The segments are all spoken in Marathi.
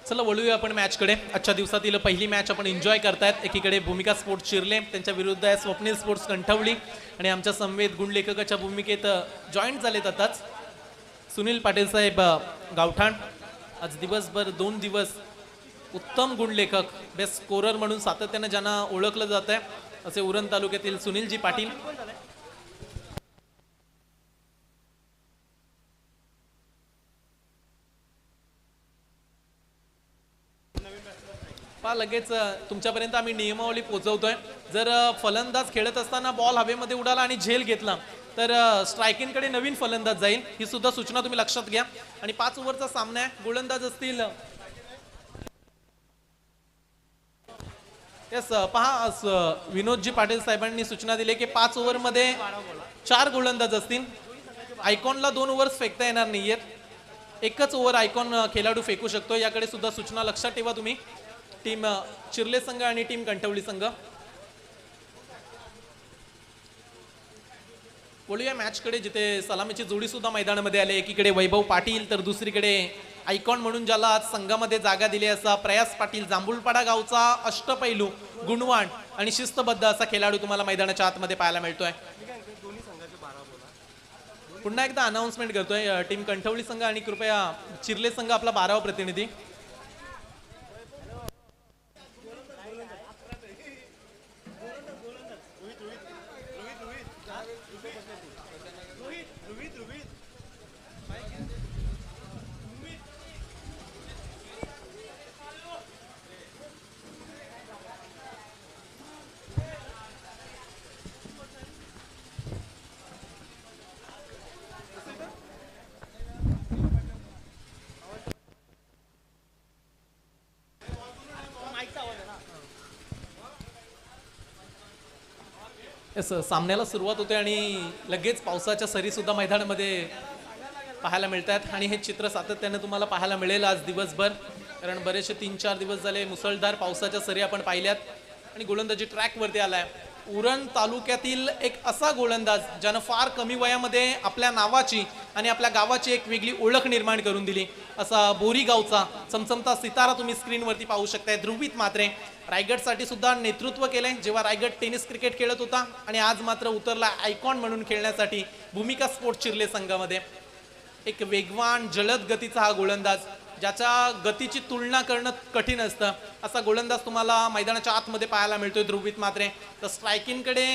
चला वळूया आपण मॅचकडे. आजच्या दिवसातील पहिली मॅच आपण एन्जॉय करतायत. एकीकडे भूमिका स्पोर्ट्स चिरले त्यांच्या विरुद्ध आहे स्वप्नील स्पोर्ट्स कंठवली आणि आमच्या संवेद गुणलेखकाच्या भूमिकेत जॉईंट झालेत आताच सुनील पाटील साहेब गावठाण. आज दिवसभर 2 दिवस उत्तम गुणलेखक बेस्ट स्कोरर म्हणून सातत्याने ज्यांना ओळखलं जात आहे असे उरण तालुक्यातील सुनीलजी पाटील. लगेच तुमच्यापर्यंत आम्ही नियमावली पोहोचवतोय. जर फलंदाज खेळत असताना बॉल हवेमध्ये उडाला आणि झेल घेतला तर स्ट्रायकिंगकडे नवीन फलंदाज जाईल. ही सुद्धा सूचना तुम्ही लक्षात घ्या. आणि 5 ओव्हरचा सामना आहे. गोलंदाज असतील यस पहा विनोदजी पाटील साहेबांनी सूचना दिली की 5 ओव्हरमध्ये 4 गोलंदाज असतील. आयकॉनला 2 ओव्हर्स फेकता येणार नाहीयेत. एकच ओव्हर आयकॉन खेळाडू फेकू शकतो. याकडे सुद्धा सूचना लक्षात ठेवा तुम्ही. टीम चिरले संघ आणि टीम कंठवली संघ. बोलूया मॅचकडे जिथे सलामीची जोडी सुद्धा मैदानामध्ये आले. एकीकडे वैभव पाटील तर दुसरीकडे आयकॉन म्हणून ज्याला आज संघामध्ये जागा दिली असा प्रयास पाटील. जांभूळपाडा गावचा अष्टपैलू गुणवान आणि शिस्तबद्ध असा खेळाडू तुम्हाला मैदानाच्या आतमध्ये पाहायला मिळतोय. पुन्हा एकदा अनाउन्समेंट करतोय टीम कंठवली संघ आणि कृपया चिरले संघ आपला 12वा प्रतिनिधी. सामन्याला सुरुवात होते आणि लगेच पावसाच्या सरी सुद्धा मैदानामध्ये पाहायला मिळतात. आणि हे चित्र सातत्याने तुम्हाला पाहायला मिळेल आज दिवसभर. कारण बरेचसे 3-4 दिवस झाले मुसळधार पावसाच्या सरी आपण पाहिल्यात. आणि गोलंदाजी ट्रॅकवरती आलाय. उरण तालुक्यातील एक असा गोलंदाज ज्यानं फार कमी वयामध्ये आपल्या नावाची आणि आपल्या गावाची एक वेगळी ओळख निर्माण करून दिली असा बोरी गावचा चमचमता सितारा तुम्ही स्क्रीनवरती पाहू शकताय. ध्रुवीत मात्रे रायगडसाठी सुद्धा नेतृत्व केलंय जेव्हा रायगड टेनिस क्रिकेट खेळत होता. आणि आज मात्र उतरला आयकॉन म्हणून खेळण्यासाठी भूमिका स्पोर्ट्स चिरले संघामध्ये. एक वेगवान जलद गतीचा हा गोलंदाज ज्याच्या गतीची तुलना करणं कठीण असतं असा गोलंदाज तुम्हाला मैदानाच्या आतमध्ये पाहायला मिळतोय ध्रुवीत मात्रे. तर स्ट्रायकिंगकडे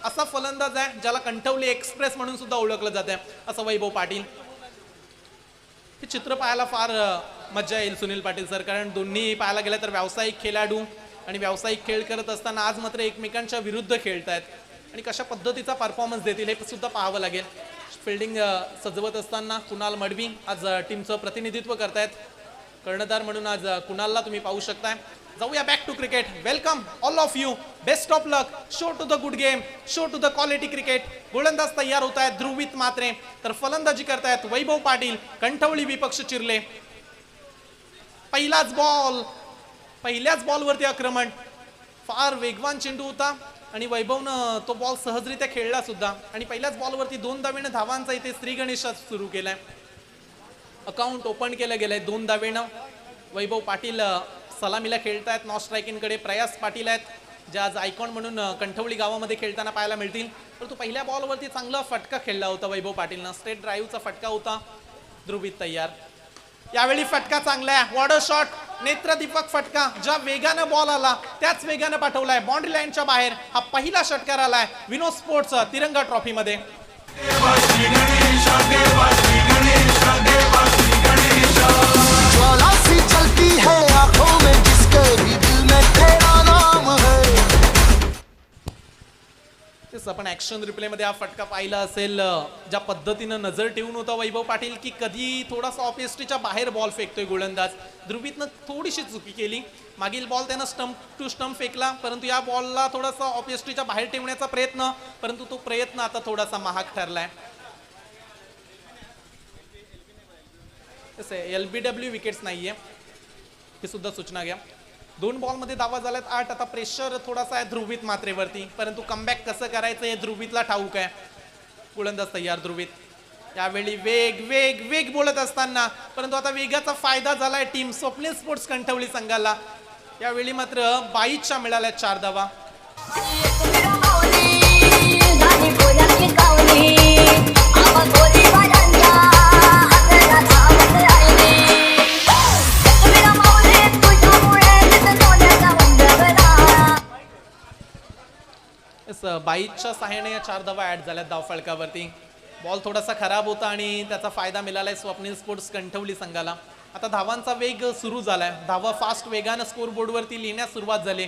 असा फलंदाज आहे ज्याला कंठवली एक्सप्रेस म्हणून सुद्धा ओळखलं जात आहे असं वैभव पाटील. हे चित्र पाहायला फार मजा येईल सुनील पाटील सर. कारण दोन्ही पाहायला गेलं तर व्यावसायिक खेळाडू आणि व्यावसायिक खेळ करत असताना आज मात्र एकमेकांच्या विरुद्ध खेळतायत. आणि कशा पद्धतीचा परफॉर्मन्स देतील हे सुद्धा पाहावं लागेल. फिल्डिंग सजवत असताना कुणाल मडवी आज टीमचं प्रतिनिधित्व करतायत. कर्णधार म्हणून आज कुणालला तुम्ही पाहू शकताय. जाऊया back to cricket. Welcome all of you. Best of luck. Show to the good game. Show to the quality cricket. गोलंदाज तयार होत आहेत ध्रुवीत मात्रे तर फलंदाजी करतायत वैभव पाटील कंठवली विपक्ष चिरले. पहिल्याच बॉलवरती आक्रमण. फार वेगवान चेंडू होता आणि वैभवनं तो बॉल सहजरित्या खेळला सुद्धा. आणि पहिल्याच बॉलवरती 2 धावेनं धावांचा इथे श्री गणेशा सुरू केलाय. अकाउंट ओपन केलं गेलंय 2 धावेनं. वैभव पाटील सलामीला खेळतायत. नॉन स्ट्रायकिंगकडे प्रयास पाटील आहेत जे आज आयकॉन म्हणून कंठवली गावामध्ये खेळताना पाहायला मिळतील. परंतु पहिल्या बॉलवरती चांगला फटका खेळला होता वैभव पाटीलनं. स्ट्रेट ड्राईव्हचा फटका होता. ध्रुवीत तयार. यावेळी फटका चांगला आहे. वॉटर शॉट नेत्रदीपक फटका. ज्या वेगानं बॉल आला त्याच वेगानं पाठवलाय बाउंड्री लाईनच्या बाहेर. हा पहिला षटकार आलाय विनोद स्पोर्ट्स तिरंगा ट्रॉफी मध्ये. आपण ऍक्शन रिप्ले मध्ये हा फटका पाहिला असेल. ज्या पद्धतीनं नजर ठेवून होता वैभव पाटील की कधी थोडासा ऑफिस्ट्रीच्या बाहेर बॉल फेकतोय गोलंदाज. ध्रुवीतनं थोडीशी चुकी केली. मागील बॉल त्यानं स्टंप टू स्टंप फेकला परंतु या बॉलला थोडासा ऑफिस्ट्रीच्या बाहेर ठेवण्याचा प्रयत्न परंतु तो प्रयत्न आता थोडासा महाग ठरलाय. LBW विकेट्स नाहीये हे सुद्धा सूचना घ्या. 2 बॉलमध्ये धावा झाल्यात 8. आता प्रेशर थोडासा आहे ध्रुवीत मात्रेवरती परंतु कमबॅक कसं करायचं हे ध्रुवीतला ठाऊक आहे. गोलंदाज तयार ध्रुवीत. यावेळी वेग वेग वेग बोलत असताना, परंतु आता वेगाचा फायदा झालाय टीम स्वप्नील स्पोर्ट्स कणठवली संघाला. यावेळी मात्र 22च्या मिळाल्या 4 धावा. येस, 22च्या सहाय्याने या 4 धावा ऍड झाल्यात धावफलकावरती. बॉल थोडासा खराब होता आणि त्याचा फायदा मिळालाय स्वप्नील स्पोर्ट्स कणठवली संघाला. आता धावांचा वेग सुरू झालाय. धावा फास्ट वेगानं स्कोर बोर्डवरती लिहिण्यास सुरुवात झाली.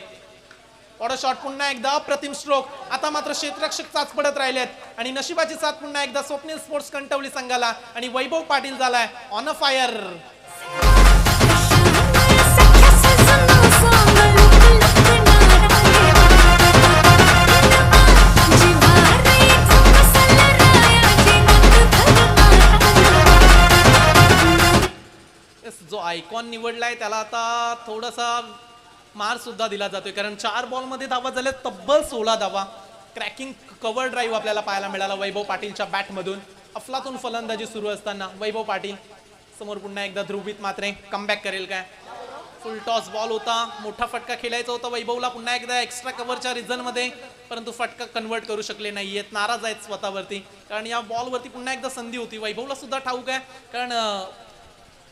ऑर्डर शॉट पुन्हा एकदा अप्रतिम स्ट्रोक. आता मात्र क्षेत्ररक्षक चाच पडत राहिलेत आणि नशिबाची साथ पुन्हा एकदा स्वप्नील स्पोर्ट्स कणठवली संघाला आणि वैभव पाटील झालाय ऑन अ फायर. जो आयकॉन निवडलाय त्याला आता थोडासा मार सुद्धा दिला जातोय, कारण 4 बॉलमध्ये धावा झाल्या तब्बल 16 धावा. क्रॅकिंग कव्हर ड्राईव्ह आपल्याला पाहायला मिळाला वैभव पाटीलच्या बॅटमधून. अफलातून फलंदाजी सुरू असताना वैभव पाटील समोर पुन्हा एकदा ध्रुवीत मात्रे कमबॅक करेल काय. फुल टॉस बॉल होता, मोठा फटका खेळायचा होता वैभवला पुन्हा एकदा एक्स्ट्रा कव्हरच्या रिझन मध्ये, परंतु फटका कन्वर्ट करू शकले नाहीयेत. नाराज आहेत स्वतःवरती, कारण या बॉलवरती पुन्हा एकदा संधी होती. वैभवला सुद्धा ठाऊक आहे, कारण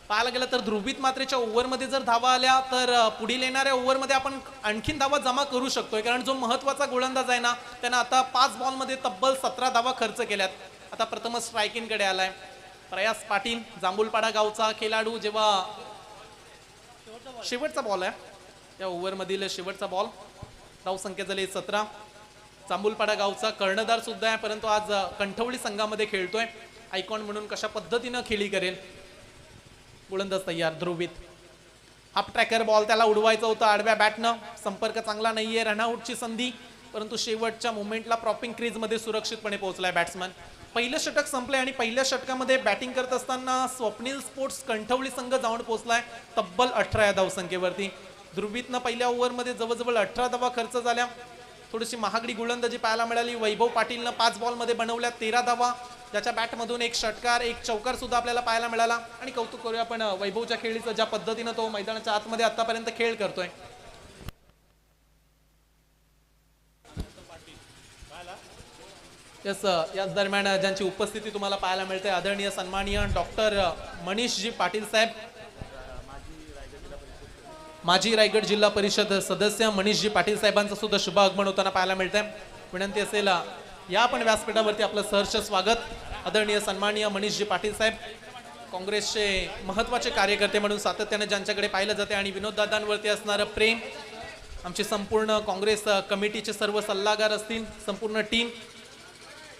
पाहायला गेलं तर ध्रुवीत मात्रेच्या ओव्हरमध्ये जर धावा आल्या तर पुढील येणाऱ्या ओव्हरमध्ये आपण आणखीन धावा जमा करू शकतोय, कारण जो महत्वाचा गोलंदाज आहे ना त्यानं आता 5 बॉलमध्ये तब्बल 17 धावा खर्च केल्यात. आता प्रथमच स्ट्रायकिंगकडे आलाय प्रयास पाटील, जांभूलपाडा गावचा खेळाडू. जेव्हा शेवटचा बॉल आहे या ओव्हरमधील शेवटचा बॉल, धावसंख्या झाली 17. जांभूलपाडा गावचा कर्णधार सुद्धा आहे, परंतु आज कणठवली संघामध्ये खेळतोय. आयकॉन म्हणून कशा पद्धतीनं खेळी करेल. गोलंदाज तयार ध्रुवीत. हाफ ट्रॅकर बॉल त्याला उडवायचा होता आडव्या बॅटनं. संपर्क चांगला नाहीये, रनआउटची संधी, परंतु शेवटच्या मोमेंटला प्रॉपिंग क्रीज मध्ये सुरक्षितपणे पोहोचलाय बॅट्समन. पहिलं षटक संपले आणि पहिल्या षटकामध्ये बॅटिंग करत असताना स्वप्नील स्पोर्ट्स कणठवली संघ जाऊन पोहोचलाय तब्बल 18 या धावसंख्येवरती. ध्रुवीतनं पहिल्या ओव्हरमध्ये जवळजवळ 18 धावा खर्च झाल्या. थोडीशी महागडी गोलंदाजी पाहायला मिळाली. वैभव पाटीलनं 5 बॉलमध्ये बनवल्या 13 धावा, ज्याच्या बॅटमधून एक षटकार एक चौकार सुद्धा आपल्याला पाहायला मिळाला. आणि कौतुक करूया आपण वैभवच्या खेळीचं, ज्या पद्धतीनं तो मैदानाच्या आतमध्ये आतापर्यंत खेळ करतोय. याच दरम्यान ज्यांची उपस्थिती तुम्हाला पाहायला मिळते, आदरणीय सन्माननीय डॉक्टर मनीषजी पाटील साहेब, माजी रायगड जिल्हा परिषद सदस्य मनीषजी पाटील साहेबांचं सुद्धा शुभ आगमन होताना पाहायला मिळतंय. विनंती असेल या पण व्यासपीठावरती आपलं सहर्ष स्वागत. आदरणीय सन्माननीय मनीषजी पाटील साहेब, काँग्रेसचे महत्त्वाचे कार्यकर्ते म्हणून सातत्याने ज्यांच्याकडे पाहिलं जाते आणि विनोददादांवरती असणारं प्रेम, आमची संपूर्ण काँग्रेस कमिटीचे सर्व सल्लागार असतील, संपूर्ण टीम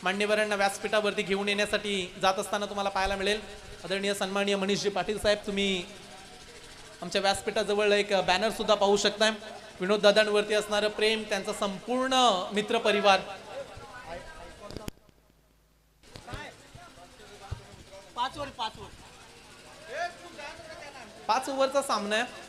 मान्यवरांना व्यासपीठावरती घेऊन येण्यासाठी जात असताना तुम्हाला पाहायला मिळेल. आदरणीय सन्माननीय मनीषजी पाटील साहेब, तुम्ही आमच्या व्यासपीठाजवळ एक बॅनर सुद्धा पाहू शकताय. विनोददादांवरती असणारं प्रेम, त्यांचा संपूर्ण मित्र परिवार. 5 ओव्हरचा सामना आहे.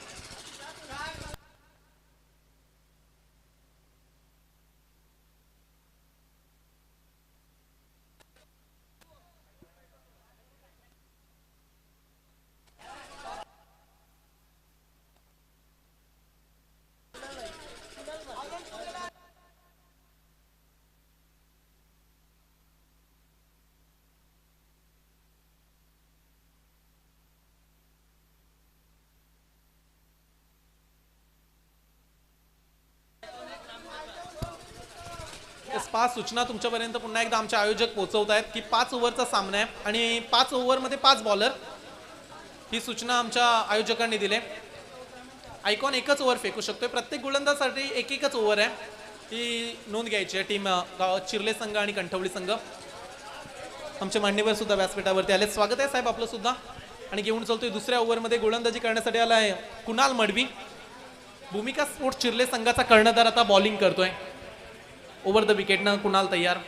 पाच सूचना तुमच्यापर्यंत पुन्हा एकदा आमचे आयोजक पोहोचवत आहेत की 5 ओव्हरचा सामना आहे आणि 5 ओव्हरमध्ये 5 बॉलर. ही सूचना आमच्या आयोजकांनी दिली. आयकॉन एकच ओव्हर फेकू शकतोय. प्रत्येक गोलंदाजासाठी एक एकच ओव्हर आहे, ही नोंद घ्यायची आहे. टीम चिर्ले संघ आणि कणठवली संघ. आमचे मान्यवर सुद्धा व्यासपीठावरती आले. स्वागत आहे साहेब आपलं सुद्धा. आणि घेऊन चलतोय दुसऱ्या ओव्हरमध्ये गोलंदाजी करण्यासाठी आलाय कुणाल मडवी. भूमिका स्पोर्ट्स चिर्ले संघाचा कर्णधार आता बॉलिंग करतोय. ओव्हर द विकेटनं कुणाल तयार.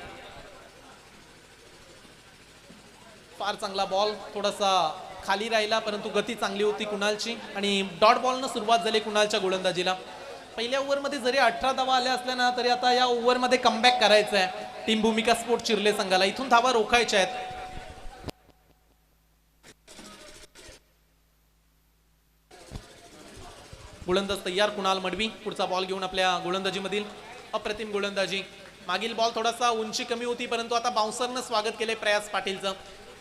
फार चांगला बॉल, थोडासा खाली राहिला परंतु गती चांगली होती कुणालची आणि डॉट बॉलनं सुरुवात झाली कुणालच्या गोलंदाजीला. पहिल्या ओव्हरमध्ये जरी 18 धावा आल्या असल्या ना तरी आता या ओव्हरमध्ये कमबॅक करायचं आहे टीम भूमिका स्पोर्ट्स चिर्ले संघाला. इथून धावा रोखायच्या आहेत. गोलंदाज तयार कुणाल मडवी पुढचा बॉल घेऊन आपल्या गोलंदाजीमधील अप्रतिम गोलंदाजी. मागील बॉल थोडासा उंची कमी होती परंतु आता बाउन्सरनं स्वागत केले प्रयास पाटीलचं.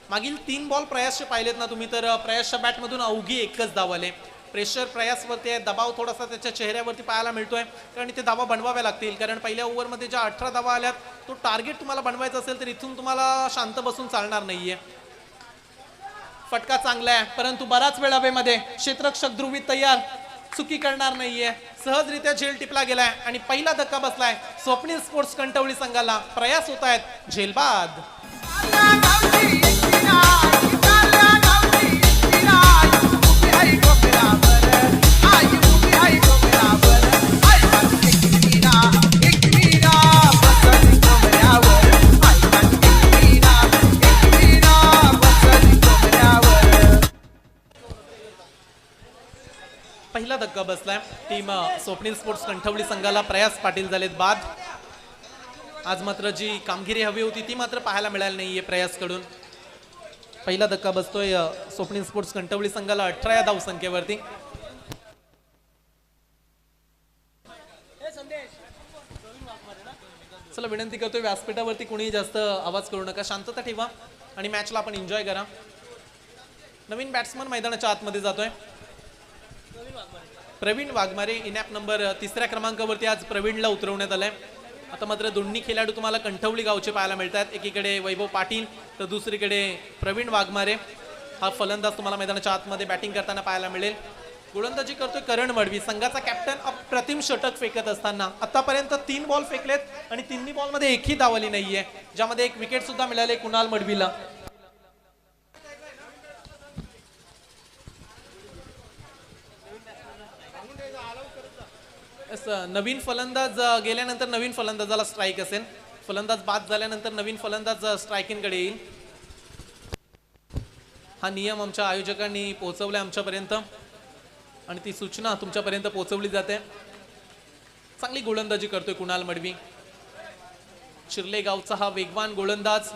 मागील 3 बॉल प्रयासचे पाहिलेत ना तुम्ही तर प्रयासच्या बॅटमधून अवघी एकच धाव आले. प्रेशर प्रयासवरती आहे, दबाव थोडासा त्याच्या चेहऱ्यावरती पाहायला मिळतोय कारण इथे धावा बनवाव्या लागतील कारण पहिल्या ओव्हरमध्ये ज्या 18 धावा आल्यात तो टार्गेट तुम्हाला बनवायचा असेल तर इथून तुम्हाला शांत बसून चालणार नाहीये. फटका चांगला आहे परंतु बराच वेळ हवेमध्ये. क्षेत्ररक्षक ध्रुवीत तयार, चुकी करणार नाहीये. सहजरित्या झेल टिपला गेलाय आणि पहिला धक्का बसलाय स्वप्नील स्पोर्ट्स कणकवली संघाला. प्रयास होत आहेत झेलबाद. पहिला धक्का बसलाय टीम स्वप्नील स्पोर्ट्स कणकवली संघाला. प्रयास पाटील झालेत बाद. आज मात्र जी कामगिरी हवी होती ती मात्र पाहायला मिळाली नाहीये प्रयास कडून. पहिला धक्का बसतोय स्वप्नील स्पोर्ट्स कणकवली संघाला 18 या धावसंख्येवरती. चला विनंती करतोय व्यासपीठावरती कोणी जास्त आवाज करू नका, शांतता ठेवा आणि मॅचला आपण एन्जॉय करा. नवीन बॅट्समन मैदानाच्या आतमध्ये जातोय प्रवीण वाघमारे. इनॅप नंबर 3ऱ्या क्रमांकावरती आज प्रवीणला उतरवण्यात आलंय. आता मात्र दोन्ही खेळाडू तुम्हाला कणकवली गावचे पाहायला मिळतात. एकीकडे वैभव पाटील तर दुसरीकडे प्रवीण वाघमारे. हा फलंदाज तुम्हाला मैदानाच्या आतमध्ये बॅटिंग करताना पाहायला मिळेल. गोलंदाजी करतोय करण मडवी, संघाचा कॅप्टन. अप्रतिम षटक फेकत असताना आतापर्यंत 3 बॉल फेकलेत आणि 3 बॉलमध्ये एकही धाव आली नाहीये, ज्यामध्ये एक विकेट सुद्धा मिळाले कुणाल मडवीला. नवीन फलंदाज गेल्यानंतर नवीन फलंदाजाला स्ट्राईक असेल. फलंदाज बाद झाल्यानंतर नवीन फलंदाज स्ट्रायकिंगकडे येईल. हा नियम आमच्या आयोजकांनी पोहोचवला आमच्यापर्यंत आणि ती सूचना तुमच्यापर्यंत पोहोचवली जाते. चांगली गोलंदाजी करतोय कुणाल मडवी. चिर्ले गावचा हा वेगवान गोलंदाज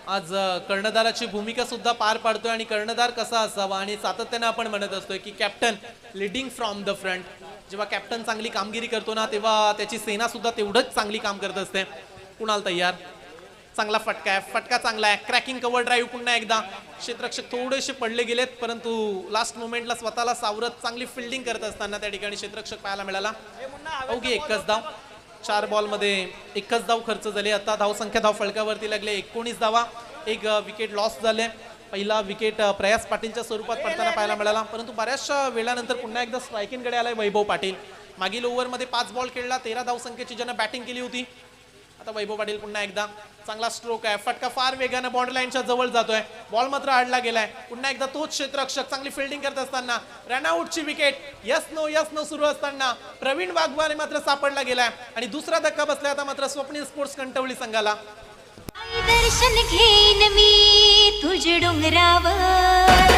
आज कर्णधाराची भूमिका सुद्धा पार पाडतोय. आणि कर्णधार कसा असावा आणि सातत्याने आपण म्हणत असतोय की captain leading from the front. जेव्हा कॅप्टन चांगली कामगिरी करतो ना तेव्हा त्याची सेना सुद्धा तेवढंच चांगली काम करत असते. कुणाल तयार, चांगला फटका आहे, फटका चांगला आहे. क्रॅकिंग कव्हर ड्राईव्ह पुन्हा एकदा. क्षेत्ररक्षक थोडेसे पडले गेलेत परंतु लास्ट मोमेंटला स्वतःला सावरत चांगली फिल्डिंग करत असताना त्या ठिकाणी क्षेत्ररक्षक पाहायला मिळाला. अवघी एकच धाव. 4 बॉलमध्ये एकच धाव खर्च झाली. आता धावसंख्या धाव फलकावरती लागले 19 धावा. एक विकेट लॉस झाले. पहिला विकेट प्रयास पाटीलच्या स्वरूपात पडताना पाहायला मिळाला परंतु बऱ्याचशा वेळानंतर पुन्हा एकदा स्ट्रायकिंगकडे आलाय वैभव पाटील. मागील ओव्हरमध्ये 5 बॉल खेळला, 13 धावसंख्येची ज्यानं बॅटिंग केली होती. आता वैभव पाटील पुन्हा एकदा. चांगला स्ट्रोक आहे, फटका फार वेगाने बॉर्डर लाईनच्या जवळ जातोय. बॉल मात्र आडला गेलाय. पुन्हा एकदा तोच क्षेत्ररक्षक चांगली फिल्डिंग करत असताना रनआउटची विकेट. यस नो सुरू असताना प्रवीण वाघमारे मात्र सापडला गेलाय आणि दुसरा धक्का बसला आता मात्र स्वप्नील स्पोर्ट्स कणकवली संघाला. दर्शन घेईन मी तुझ्या डोंगरावर.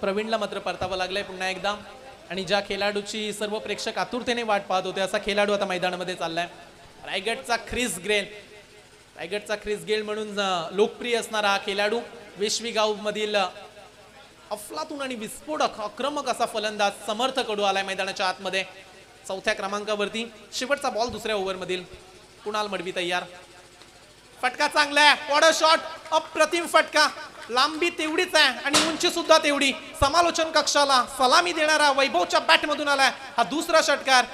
प्रवीणला मात्र परतावं लागलंय पुन्हा एकदा. आणि ज्या खेळाडूची सर्व प्रेक्षक आतुरतेने वाट पाहत होते असा खेळाडू आता मैदानामध्ये चाललाय. रायगडचा ख्रिस गेल. रायगडचा ख्रिस गेल म्हणून लोकप्रिय असणारा हा खेळाडू. वेशवी गाव मधील अफलातून आणि विस्फोटक आक्रमक असा फलंदाज समर्थ कडू आलाय मैदानाच्या आतमध्ये 4थ्या क्रमांकावरती. शेवटचा बॉल 2ऱ्या ओव्हरमधील. कुणाल मडवी तयार. फटका चांगला आहे. What a shot. अप्रतिम फटका. लांबी तेवढीच आहे आणि उंची सुद्धा तेवढी. समालोचन कक्षाला सलामी देणारा वैभवच्या बॅट मधून आलाय हा दुसरा षटकार.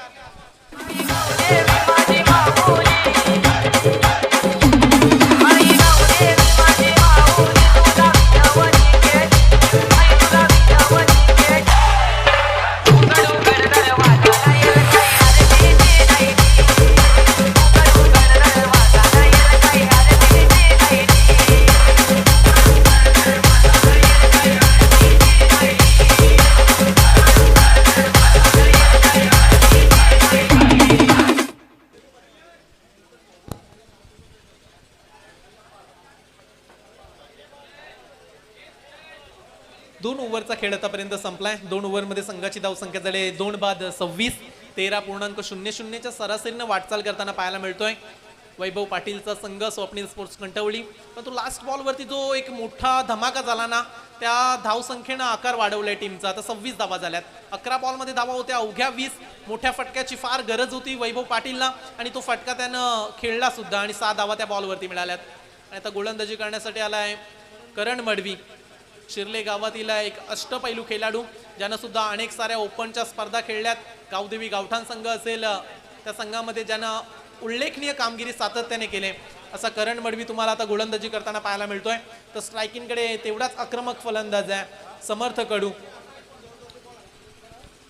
दोन ओव्हरचा खेळ आतापर्यंत संपलाय. 2 ओव्हरमध्ये संघाची धावसंख्या झाली 2 बाद 26. 13.00च्या सरासरीनं वाटचाल करताना पाहायला मिळतोय वैभव पाटीलचा संघ स्वप्नील स्पोर्ट्स कंटवली. परंतु लास्ट बॉलवरती जो एक मोठा धमाका झाला ना, त्या धावसंख्येनं आकार वाढवलाय टीमचा. आता 26 धावा झाल्यात. 11 बॉलमध्ये धावा होत्या अवघ्या 20. मोठ्या फटक्याची फार गरज होती वैभव पाटीलला आणि तो फटका त्यानं खेळला सुद्धा आणि 6 धावा त्या बॉलवरती मिळाल्यात. आणि आता गोलंदाजी करण्यासाठी आलाय करण मडवी, शिर्ले गावातील एक अष्टपैलू खेळाडू ज्यानं सुद्धा अनेक साऱ्या ओपनच्या स्पर्धा खेळल्यात. गावदेवी गावठाण संघ असेल त्या संघामध्ये ज्यानं उल्लेखनीय कामगिरी सातत्याने केले असा करण मडवी तुम्हाला आता गोलंदाजी करताना पाहायला मिळतोय. तर स्ट्रायकिंगकडे तेवढाच आक्रमक फलंदाज आहे समर्थ कडू.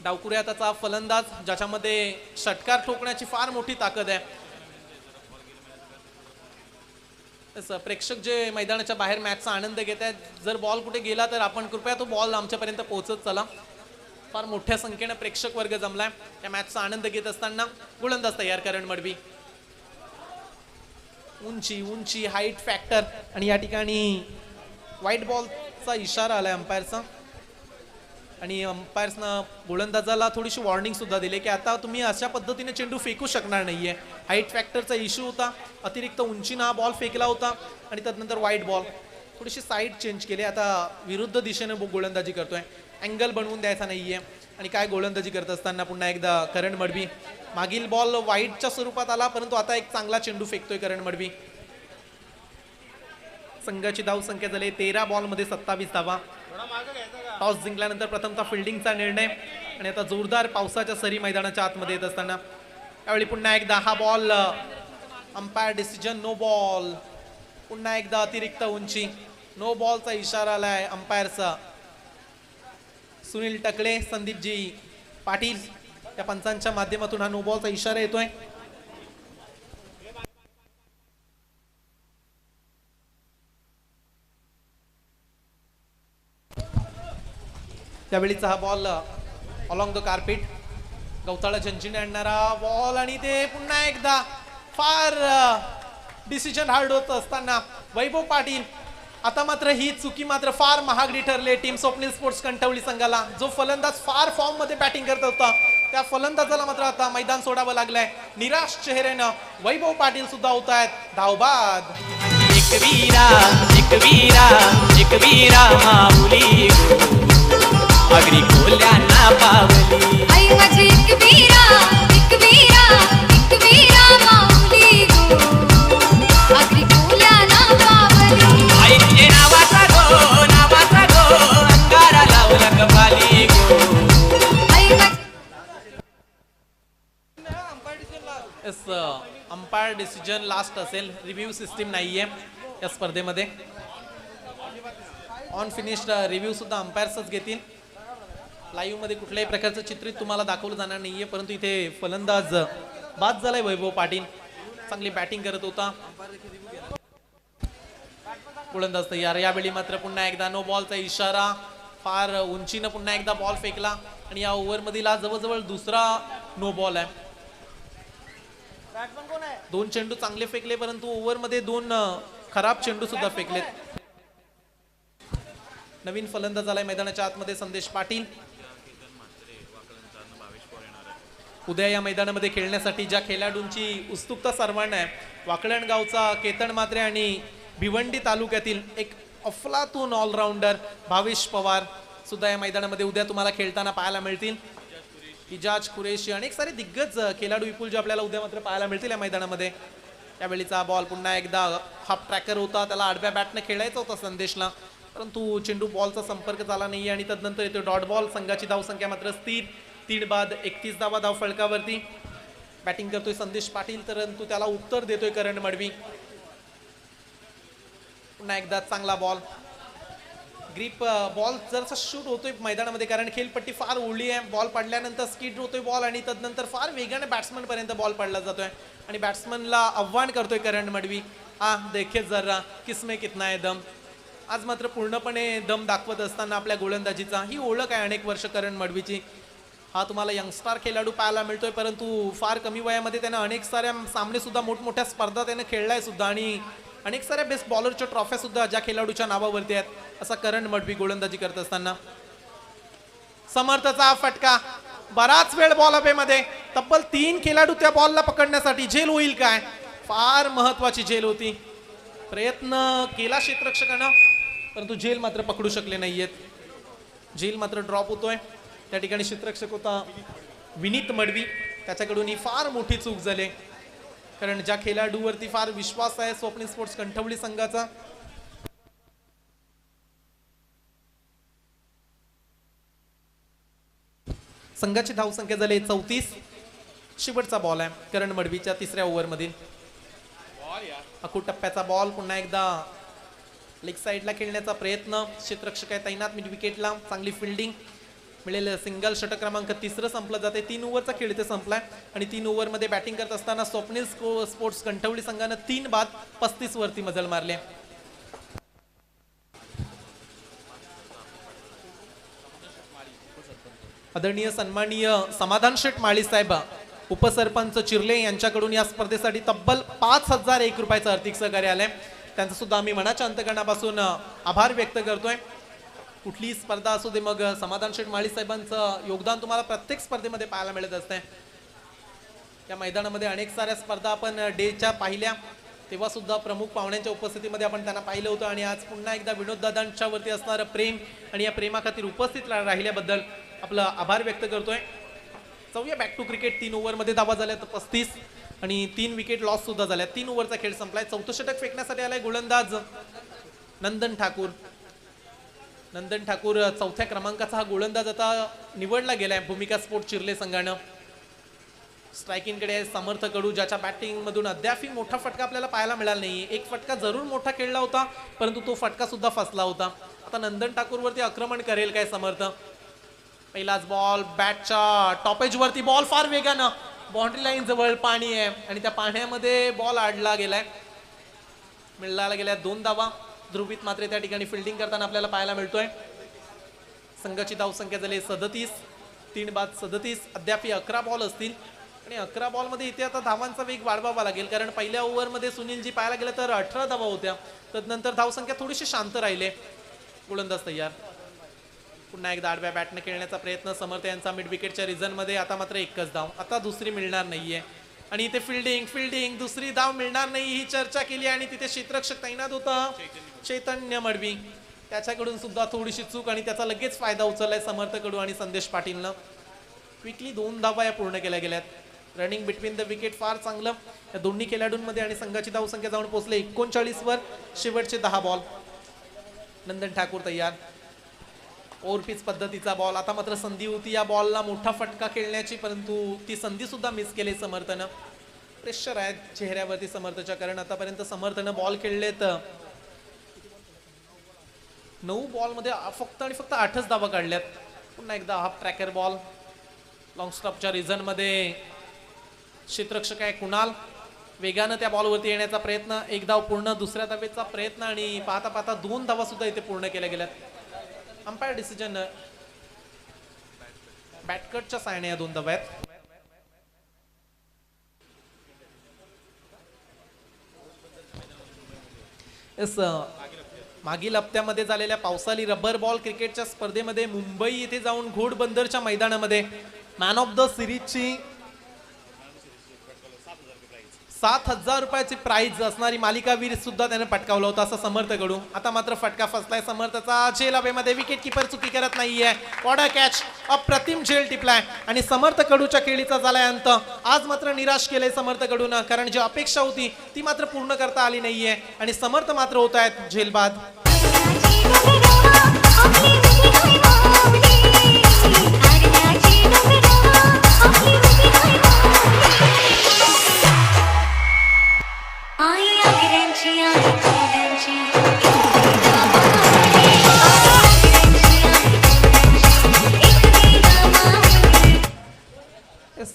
डावकुऱ्याचा फलंदाज ज्याच्यामध्ये षटकार ठोकण्याची फार मोठी ताकद आहे. प्रेक्षक जे मैदानाच्या बाहेर मॅचचा आनंद घेत आहेत, जर बॉल कुठे गेला तर आपण कृपया तो बॉल आमच्यापर्यंत पोहोचत चला. फार मोठ्या संख्येने प्रेक्षक वर्ग जमलाय त्या मॅचचा आनंद घेत असताना. गोलंदाज तयार करण मडवी. उंची हाईट फॅक्टर आणि या ठिकाणी व्हाईट बॉलचा इशारा आलाय अंपायरचा आणि अंपायर्सनं गोलंदाजाला थोडीशी वॉर्निंग सुद्धा दिली की आता तुम्ही अशा पद्धतीने चेंडू फेकू शकणार नाहीये. हाईट फॅक्टरचा इश्यू होता, अतिरिक्त उंचीनं हा बॉल फेकला होता आणि त्यानंतर व्हाईट बॉल. थोडीशी साईड चेंज केली. आता विरुद्ध दिशेने गोलंदाजी करतोय, अँगल बनवून द्यायचा नाहीये. आणि काय गोलंदाजी करत असताना पुन्हा एकदा करण मडवी. मागील बॉल वाईटच्या स्वरूपात आला परंतु आता एक चांगला चेंडू फेकतोय करण मडवी. संघाची धावसंख्या झाली 13 बॉलमध्ये 27 धावा. टॉस जिंकल्यानंतर प्रथमतः फिल्डिंगचा निर्णय आणि आता जोरदार पावसाच्या सरी मैदानाच्या आतमध्ये येत असताना त्यावेळी पुन्हा एकदा हा ball umpire decision no ball. पुन्हा एकदा अतिरिक्त उंची, नो बॉलचा इशारा आलाय अंपायरचा. सुनील टकले, संदीपजी पाटील या पंचांच्या माध्यमातून हा नो बॉलचा इशारा येतोय. त्यावेळीचा हा ball along the carpet Gautala झंझीने आणणारा बॉल आणि ते पुन्हा एकदा फार डिसिजन हार्ड होत असताना वैभव पाटील. आता मात्र ही चुकी मात्र फार महागडी ठरली टीम स्वप्नील स्पोर्ट्स कंटवली संघाला. जो फलंदाज फार फॉर्म मध्ये बॅटिंग करत होता त्या फलंदाजाला मात्र आता मैदान सोडावं लागलंय. निराश चेहऱ्यानं वैभव पाटील सुद्धा होत आहेत धावबाद. एक वीरा माऊली अगरी खोल्या ना पावली. आई माझी एक वीरा माऊली गो अगदी फुल्या ना पावली. आईचे नावाचा गो अंगारा लावला कपाली गो. अंपायर डिसिजन लास्ट असेल, रिव्ह्यू सिस्टीम नाहीये या स्पर्धेमध्ये. ऑन फिनिश्ड रिव्ह्यू सुद्धा अंपायर्सच घेतील. लाईव्ह मध्ये कुठल्याही प्रकारचं चित्रित तुम्हाला दाखवलं जाणार नाहीये. परंतु इथे फलंदाज बाद झालाय वैभव पाटील, चांगली बॅटिंग करत होता. गोलंदाज तयार. यावेळी मात्र पुन्हा एकदा नो बॉलचा इशारा. फार उंचीनं पुन्हा एकदा बॉल फेकला आणि या ओव्हर मधील जवळजवळ दुसरा नो बॉल आहे. 2 चेंडू चांगले फेकले परंतु ओव्हर मध्ये 2 खराब चेंडू सुद्धा फेकलेत. नवीन फलंदाज आलाय मैदानाच्या आतमध्ये संदेश पाटील. उद्या या मैदानामध्ये खेळण्यासाठी ज्या खेळाडूंची उत्सुकता सर्वांना आहे, वाकळण गावचा केतन म्हात्रे आणि भिवंडी तालुक्यातील एक अफलातून ऑलराऊंडर भावेश पवार सुद्धा या मैदानामध्ये उद्या तुम्हाला खेळताना पाहायला मिळतील. इजाज कुरेशी अनेक सारे दिग्गज खेळाडू विपुल जे आपल्याला उद्या मात्र पाहायला मिळतील या मैदानामध्ये. त्यावेळीचा बॉल पुन्हा एकदा हाफ ट्रॅकर होता, त्याला आडव्या बॅटने खेळायचा होता संदेशला परंतु चेंडू बॉलचा संपर्क झाला नाही आणि तदनंतर येतो डॉट बॉल. संघाची धावसंख्या मात्र स्थिर 3 बाद 31 धावा धाव फलकावरती. बॅटिंग करतोय संदेश पाटील परंतु त्याला उत्तर देतोय करण मडवी. पुन्हा एकदा चांगला बॉल. ग्रीप बॉल जरसा शूट होतोय मैदानामध्ये कारण खेळपट्टी फार ओढली आहे. बॉल पडल्यानंतर स्किड होतोय बॉल आणि तदनंतर फार वेगाने बॅट्समन पर्यंत बॉल पडला जातोय आणि बॅट्समनला आव्हान करतोय करण मडवी. देखे जरा किसमे कितना है दम. आज मात्र पूर्णपणे दम दाखवत असताना आपल्या गोलंदाजीचा ही ओळख आहे अनेक वर्ष करण मडवीची. हा तुम्हाला यंगस्टार खेळाडू पाहायला मिळतोय परंतु फार कमी वयामध्ये त्यानं अनेक साऱ्या सामने सुद्धा मोठमोठ्या स्पर्धा त्यानं खेळलाय सुद्धा आणि अनेक साऱ्या बेस्ट बॉलरच्या ट्रॉफ्या सुद्धा ज्या खेळाडूच्या नावावरती आहेत. असा करण मडवी गोलंदाजी करत असताना समर्थचा फटका बराच वेळ बॉल हवेमध्ये, तब्बल 3 खेळाडू त्या बॉलला पकडण्यासाठी. झेल होईल काय? फार महत्वाची झेल होती. प्रयत्न केला क्षेत्ररक्षकानं, परंतु झेल मात्र पकडू शकले नाहीयेत. झेल मात्र ड्रॉप होतोय. त्या ठिकाणी क्षेत्ररक्षक होता विनीत मडवी, त्याच्याकडून ही फार मोठी चूक झाली, कारण ज्या खेळाडूवरती फार विश्वास आहे स्वप्नील स्पोर्ट्स कंठवली संघाचा, संघाची धावसंख्या झाली 34. शेवटचा बॉल आहे करण मडवीच्या 3ऱ्या ओव्हरमधील. अकूट टप्प्याचा बॉल, पुन्हा एकदा लेग साईडला खेळण्याचा प्रयत्न. क्षेत्ररक्षक आहे तैनात मिड विकेटला. चांगली फिल्डिंग मिळेल. सिंगल षटक क्रमांक 3 संपलं जाते. 3 ओव्हरचा खेळ इथे संपलाय आणि 3 ओव्हरमध्ये बॅटिंग करत असताना स्वप्नील स्पोर्ट्स कंठवली संघानं 3 बाद 35 वरती मजल मारले. आदरणीय सन्माननीय समाधान शेठ माळी साहेब, उपसरपंच चिर्ले यांच्याकडून या स्पर्धेसाठी तब्बल 5001 रुपयाचं आर्थिक सहकार्य आलंय. त्यांचं सुद्धा आम्ही मनाच्या अंतकरणापासून आभार व्यक्त करतोय. कुठलीही स्पर्धा असू दे, मग समाधान शेठ माळी साहेबांचं योगदान तुम्हाला प्रत्येक स्पर्धेमध्ये पाहायला मिळत असते. या मैदानामध्ये अनेक साऱ्या स्पर्धा आपण डेच्या पाहिल्या, तेव्हा सुद्धा प्रमुख पाहुण्यांच्या उपस्थितीमध्ये आपण त्यांना पाहिलं होतं. आणि आज पुन्हा एकदा विनोददादांच्या वरती असणारं प्रेम आणि या प्रेमाखातीर उपस्थित राहिल्याबद्दल आपला आभार व्यक्त करतोय. जाऊया बॅक टू क्रिकेट. 3 ओव्हरमध्ये धावा झाल्या 35 आणि 3 विकेट लॉस सुद्धा झाल्या. 3 ओव्हरचा खेळ संपलाय. 4थं षटक फेकण्यासाठी आलाय गोलंदाज नंदन ठाकूर. नंदन ठाकूर 4थ्या क्रमांकाचा हा गोलंदाज आता निवडला गेलाय भूमिका स्पोर्ट चिर्ले संघानं. स्ट्रायकिंग कडे समर्थ कडू, ज्याच्या बॅटिंग मधून अद्याप मोठा फटका आपल्याला पाहायला मिळाला नाहीये. एक फटका जरूर मोठा खेळला होता, परंतु तो फटका सुद्धा फसला होता. आता नंदन ठाकूर वरती आक्रमण करेल काय समर्थ? पहिलाच बॉल बॅटच्या टॉपेज वरती, बॉल फार वेगानं बाउंड्री लाईन जवळ पाणी आहे आणि त्या पाण्यामध्ये बॉल आडला गेलाय. मिळाला गेल्या 2 धावा. ध्रुवीत मात्र त्या ठिकाणी फिल्डिंग करताना आपल्याला पाहायला मिळतोय. संघाची धावसंख्या झाली 37. 3 बाद 37. अद्याप 11 बॉल असतील आणि 11 बॉलमध्ये इथे आता धावांचा वेग वाढवावा लागेल, कारण पहिल्या ओव्हरमध्ये सुनीलजी पाहायला गेलं तर 18 धावा होत्या. तदनंतर धावसंख्या थोडीशी शांत राहिले. गोलंदाज तयार. पुन्हा एकदा आडव्या बॅटने खेळण्याचा प्रयत्न समर्थ यांचा मिड विकेटच्या रिझन मध्ये. आता मात्र एकच धाव, आता दुसरी मिळणार नाहीये. आणि इथे फिल्डिंग दुसरी धाव मिळणार नाही ही चर्चा केली आणि तिथे क्षेत्ररक्षक तैनात होता चैतन्य मडवी, त्याच्याकडून सुद्धा थोडीशी चूक आणि त्याचा लगेच फायदा उचललाय समर्थ कडू आणि संदेश पाटीलनं. क्विकली 2 धावा या पूर्ण केल्या गेल्यात. रनिंग बिटवीन द विकेट फार चांगलं या दोन्ही खेळाडूंमध्ये आणि संघाची धावसंख्या जाऊन पोहोचले 39 वर. शेवटचे 10 बॉल. नंदन ठाकूर तयार. ओव्हरपिच पद्धतीचा बॉल. आता मात्र संधी होती या बॉलला मोठा फटका खेळण्याची, परंतु ती संधी सुद्धा मिस केली समर्थनं. प्रेशर आहे चेहऱ्यावरती समर्थच्या, कारण आतापर्यंत समर्थनं बॉल खेळलेत 9 बॉलमध्ये फक्त 8च धावा काढल्यात. पुन्हा एकदा हाफ ट्रॅकर बॉल लॉंग स्टॉपच्या रिझन मध्ये. क्षेत्ररक्षक आहे कुणाल, वेगानं त्या बॉलवरती येण्याचा प्रयत्न. 1 धाव पूर्ण. दुसऱ्या धावेचा प्रयत्न आणि पाहता पाहता 2 धावा सुद्धा इथे पूर्ण केल्या गेल्यात. अंपायर डिसिजन बॅटकटच्या सायने या 2 धावा आहेत. मागील हप्त्यामध्ये झालेल्या पावसाळी रबर बॉल क्रिकेटच्या स्पर्धेमध्ये मुंबई येथे जाऊन घोडबंदरच्या मैदानामध्ये मॅन ऑफ द सिरीजची 7,000 रुपयाची प्राइज असणारी मालिकावीर सुद्धा त्याने पटकावला होता असं समर्थ कडू. आता मात्र फटका फसलाय समर्थचा. झेल हवेमध्ये. विकेट किपर चुकी करत नाहीये. Water catch. अप्रतिम झेल टिपलाय आणि समर्थ कडूच्या खेळीचा झालाय अंत. आज मात्र निराश केलंय समर्थ कडून, कारण जी अपेक्षा होती ती मात्र पूर्ण करता आली नाहीये आणि समर्थ मात्र होत आहेत झेलबाद. येस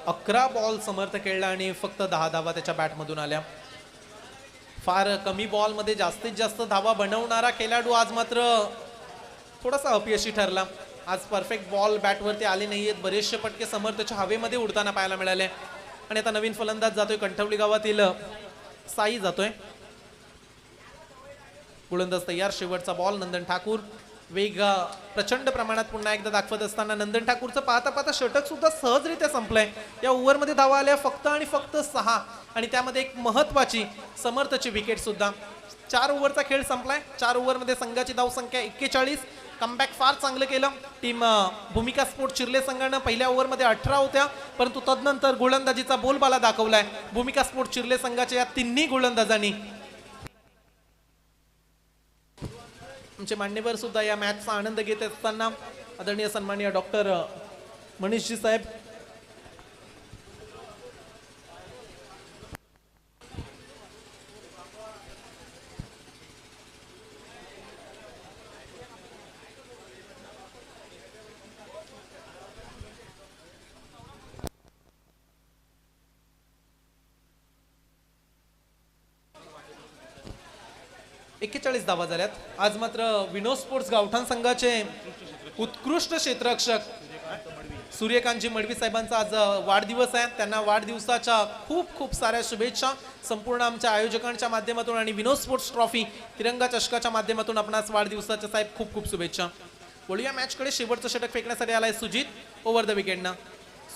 11 बॉल समर्थ खेळला आणि फक्त 10 धावा त्याच्या बॅटमधून आल्या. फार कमी बॉलमध्ये जास्तीत जास्त धावा बनवणारा खेळाडू आज मात्र थोडासा अपयशी ठरला. आज परफेक्ट बॉल बॅटवरती आले नाहीयेत. बरेचसे फटके समर्थच्या हवेमध्ये उडताना पाहायला मिळाले आणि आता नवीन फलंदाज जातोय कंठवली गावातील साई जातोय. गोलंदाज तयार. शेवटचा बॉल. नंदन ठाकूर वेग प्रचंड प्रमाणात पुन्हा एकदा दाखवत असताना नंदन ठाकूरचं पाहता पाहता षटक सुद्धा सहजरित्या संपलंय. या ओव्हरमध्ये धावा आल्या फक्त आणि फक्त 6 आणि त्यामध्ये एक महत्वाची समर्थची विकेट सुद्धा. 4 ओव्हरचा खेळ संपलाय. 4 ओव्हरमध्ये संघाची धावसंख्या 41. कमबॅक फार चांगलं केलं. टीम भूमिका स्पोर्ट चिर्ले संघानं पहिल्या ओव्हरमध्ये 18 होत्या, परंतु तदनंतर गोलंदाजीचा बोलबाला दाखवलाय भूमिका स्पोर्ट चिर्ले संघाच्या या तिन्ही गोलंदाजांनी. आमचे मान्यवर सुद्धा या मॅचचा आनंद घेत असताना आदरणीय सन्माननीय डॉक्टर मनीषजी साहेब, एकेचाळीस धावा झाल्यात. आज मात्र विनोद स्पोर्ट्स गावठाण संघाचे उत्कृष्ट क्षेत्ररक्षक सूर्यकांतजी मडवी साहेबांचा आज वाढदिवस आहे. त्यांना वाढदिवसाच्या खूप खूप साऱ्या शुभेच्छा संपूर्ण आमच्या आयोजकांच्या माध्यमातून आणि विनोद स्पोर्ट्स ट्रॉफी तिरंगा चषकाच्या माध्यमातून आपणास वाढदिवसाच्या साहेब खूप खूप शुभेच्छा. वळूया मॅचकडे. शेवटचं षटक फेकण्यासाठी आलाय सुजित ओव्हर द विकेटनं.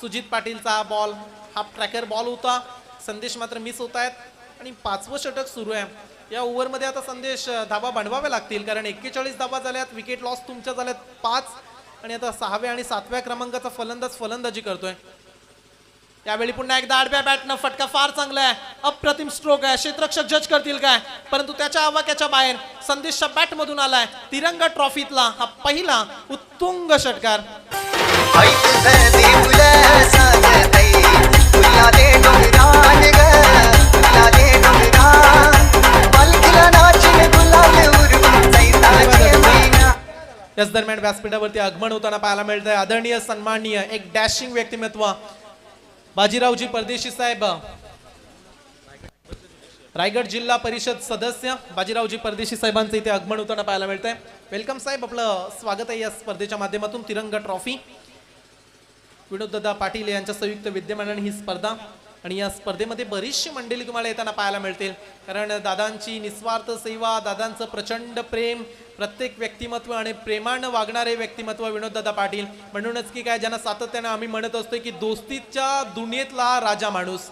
सुजित पाटीलचा बॉल हाफ ट्रॅकर बॉल होता. संदेश मात्र मिस होत आहेत आणि 5वं षटक सुरू आहे. या ओव्हरमध्ये आता संदेश धावा बनवावे लागतील कारण 41 धावा झाल्यात. विकेट लॉस तुमच्या झाल्यात 5 आणि आता 6व्या आणि 7व्या क्रमांकाचा फलंदाज फलंदाजी करतोय. यावेळी पुन्हा एकदा आडव्या बॅटनं फटका फार चांगला आहे. अप्रतिम स्ट्रोक आहे. क्षेत्ररक्षक जज करतील काय, परंतु त्याच्या आवाक्याच्या बाहेर संदेशच्या बॅट मधून आलाय तिरंगा ट्रॉफीतला हा पहिला उत्तुंग षटकार. याच दरम्यान व्यासपीठावरती आगमन होताना पाहायला मिळत आहे आदरणीय सन्माननीय एक डॅशिंग व्यक्तिमत्व बाजीरावजी परदेशी साहेब, रायगड जिल्हा परिषद सदस्य बाजीरावजी परदेशी साहेबांचं इथे आगमन होताना पाहायला मिळत आहे. वेलकम साहेब, आपलं स्वागत आहे या स्पर्धेच्या माध्यमातून. तिरंगा ट्रॉफी विनोददादा पाटील यांच्या संयुक्त विद्यमानाने ही स्पर्धा आणि या स्पर्धेमध्ये बरीचशी मंडळी तुम्हाला येताना पाहायला मिळतील कारण दादांची निस्वार्थ सेवा, दादांचं प्रचंड प्रेम, प्रत्येक व्यक्तिमत्व आणि प्रेमानं वागणारे व्यक्तिमत्व विनोददादा पाटील. म्हणूनच की काय ज्यांना सातत्यानं आम्ही म्हणत असतो की दोस्तीच्या दुनियेतला राजा माणूस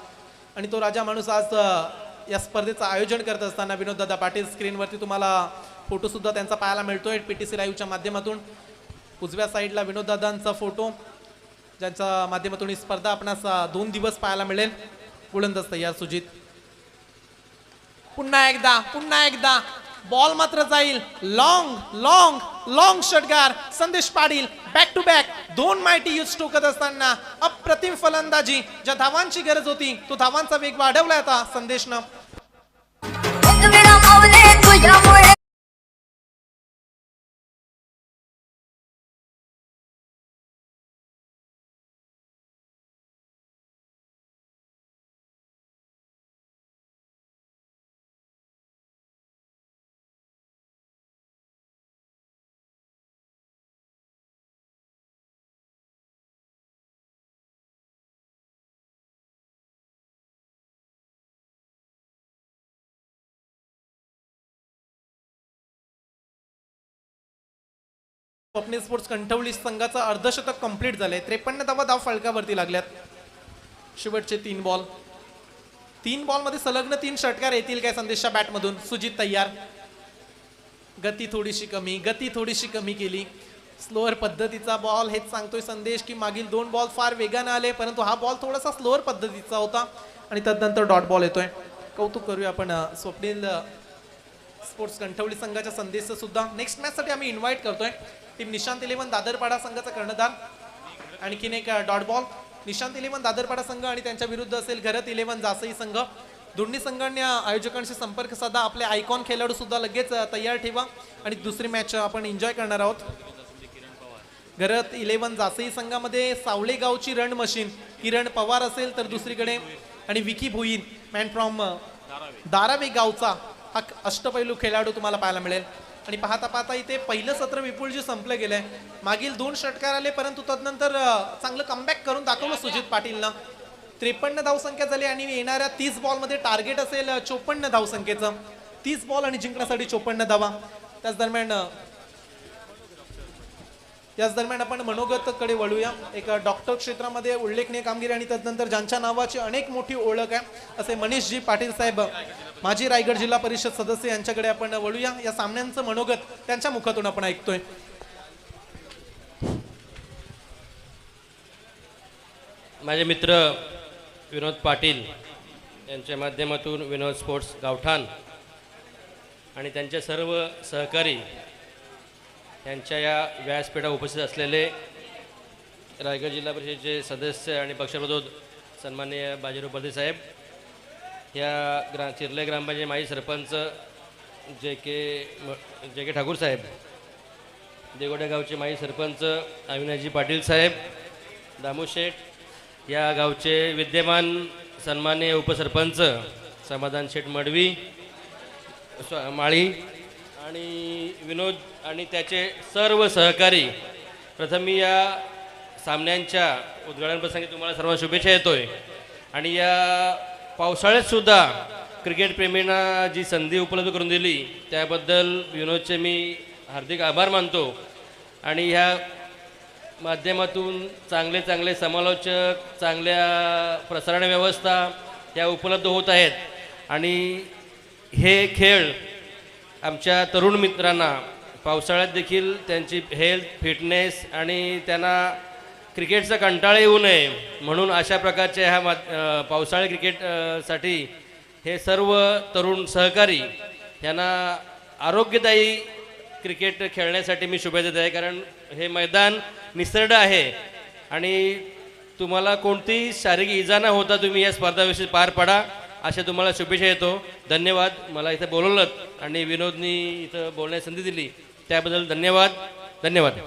आणि तो राजा माणूस आज या स्पर्धेचं आयोजन करत असताना विनोददादा पाटील. स्क्रीनवरती तुम्हाला फोटो सुद्धा त्यांचा पाहायला मिळतोय PTC लाईव्हच्या माध्यमातून. उजव्या साईडला विनोददादांचा फोटो ज्यांच्या माध्यमातून ही स्पर्धा आपणास 2 दिवस पाहायला मिळेल. गोलंदाज तयार सुजित. पुन्हा एकदा बॉल मात्र जाईल. लॉंग लॉंग लॉंग षटकार. संदेश पाटील बॅक टू बॅक 2 माहिती यूज टोकत असताना अप्रतिम फलंदाजी. ज्या धावांची गरज होती तो धावांचा वेग वाढवलाय आता संदेशनं. स्वप्नील स्पोर्ट्स कंठवली संघाचा अर्धशतक कंप्लीट झालंय. 53 धाव फलकावरती लागल्यात. शेवटचे 3 बॉल. 3 बॉलमध्ये सलग्न 3 षटकार येतील काय संदेशच्या बॅटमधून. सुजित तयार. गती थोडीशी कमी केली. स्लोअर पद्धतीचा बॉल. हेच सांगतोय संदेश की मागील 2 बॉल फार वेगाने आले परंतु हा बॉल थोडासा स्लोअर पद्धतीचा होता आणि तदनंतर डॉट बॉल येतोय. कौतुक करूया आपण स्वप्नील स्पोर्ट्स कंठवली संघाच्या संदेश सुद्धा. नेक्स्ट मॅच साठी आम्ही इन्व्हाइट करतोय टीम निशांत 11 दादरपाडा संघाचा कर्णधार. आणखीन एक डॉट बॉल. निशांत 11 दादरपाडा संघ आणि त्यांच्या विरुद्ध असेल घरत 11 जासई संघ. दोन्ही संघांनी आयोजकांशी संपर्क साधा. आपले आयकॉन खेळाडू सुद्धा लगेच तयार ठेवा आणि दुसरी मॅच आपण एन्जॉय करणार आहोत. घरत 11 जासई संघामध्ये सावळे गावची रण मशीन किरण पवार असेल तर दुसरीकडे आणि विकी भुईर मॅन फ्रॉम दारावे गावचा हा अष्टपैलू खेळाडू तुम्हाला पाहायला मिळेल. आणि पाहता इथे पहिलं सत्र विपुलजी संपलं गेलंय. मागील 2 षटकार आले परंतु तदनंतर चांगलं कमबॅक करून दाखवलं सुजित पाटीलनं. 53 धावसंख्या झाली आणि येणाऱ्या 30 बॉलमध्ये टार्गेट असेल 54 धावसंख्येचं. 30 बॉल आणि जिंकण्यासाठी 54 धावा. त्याच दरम्यान याच दरम्यान आपण मनोगतकडे वळूया. एक डॉक्टर क्षेत्रामध्ये उल्लेखनीय कामगिरी आणि त्यानंतर ज्यांच्या नावाची अनेक मोठी ओळख आहे असे मनीषजी पाटील साहेब, माजी रायगड जिल्हा परिषद सदस्य, यांच्याकडे आपण वळूया. या सामन्यांचं मनोगत त्यांच्या मुखातून आपण ऐकतोय. माझे मित्र विनोद पाटील यांच्या माध्यमातून विनोद स्पोर्ट्स गावठाण आणि त्यांचे सर्व सहकारी यांच्या या व्यासपीठावर उपस्थित असलेले रायगड जिल्हा परिषदेचे सदस्य आणि पक्षप्रतोद सन्माननीय बाजीराव परदेशी साहेब, या चिर्ले ग्रामपंचायत माजी सरपंच जे के ठाकूर साहेब, देगोडे गावचे माजी सरपंच अविनाशजी पाटील साहेब, दामू शेठ, या गावचे विद्यमान सन्माननीय उपसरपंच समाधान शेठ मडवी माळी आणि विनोद आणि त्याचे सर्व सहकारी. प्रथम मी या सामन्यांच्या उद्घाटन प्रसंगी तुम्हाला सर्वांना शुभेच्छा येतोय. आणि या पावसाळ्यातसुद्धा क्रिकेट प्रेमींना जी संधी उपलब्ध करून दिली त्याबद्दल विनोदचे मी हार्दिक आभार मानतो. आणि ह्या माध्यमातून चांगले चांगले समालोचक, चांगल्या प्रसारण व्यवस्था या उपलब्ध होत आहेत. आणि हे खेळ आमच्या तरुण मित्रांना पावसाळ्यात देखील त्यांची हेल्थ, फिटनेस आणि त्यांना क्रिकेटचा कंटाळा येऊ नये म्हणून अशा प्रकारच्या ह्या पावसाळी क्रिकेटसाठी हे सर्व तरुण सहकारी यांना आरोग्यदायी क्रिकेट खेळण्यासाठी मी शुभेच्छा देत आहे. कारण हे मैदान निसर्ड आहे आणि तुम्हाला कोणतीही शारीरिक इजा न होता तुम्ही या स्पर्धाविषयी पार पडा अशा तुम्हाला शुभेच्छा येतो. धन्यवाद. मला इथं बोलवलं आणि विनोदनी इथं बोलण्याची संधी दिली त्याबद्दल धन्यवाद. धन्यवाद.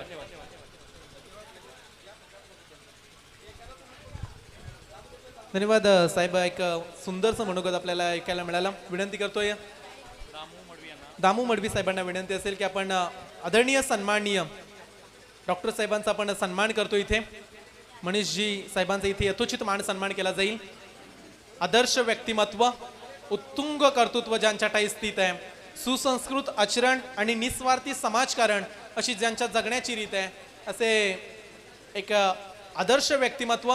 धन्यवाद साहेब. एक सुंदरसं मनोगत आपल्याला ऐकायला मिळालं. विनंती करतोय दामू मडवी साहेबांना विनंती असेल की आपण आदरणीय सन्माननीय डॉक्टर साहेबांचा आपण सन्मान करतो. इथे मनीषजी साहेबांचा इथे यथोचित मान सन्मान केला जाईल. आदर्श व्यक्तिमत्व, उत्तुंग कर्तृत्व ज्यांच्या ठायी स्थित आहे, सुसंस्कृत आचरण आणि निस्वार्थी समाजकारण अशी ज्यांच्या जगण्याची रीत आहे, असे एक आदर्श व्यक्तिमत्व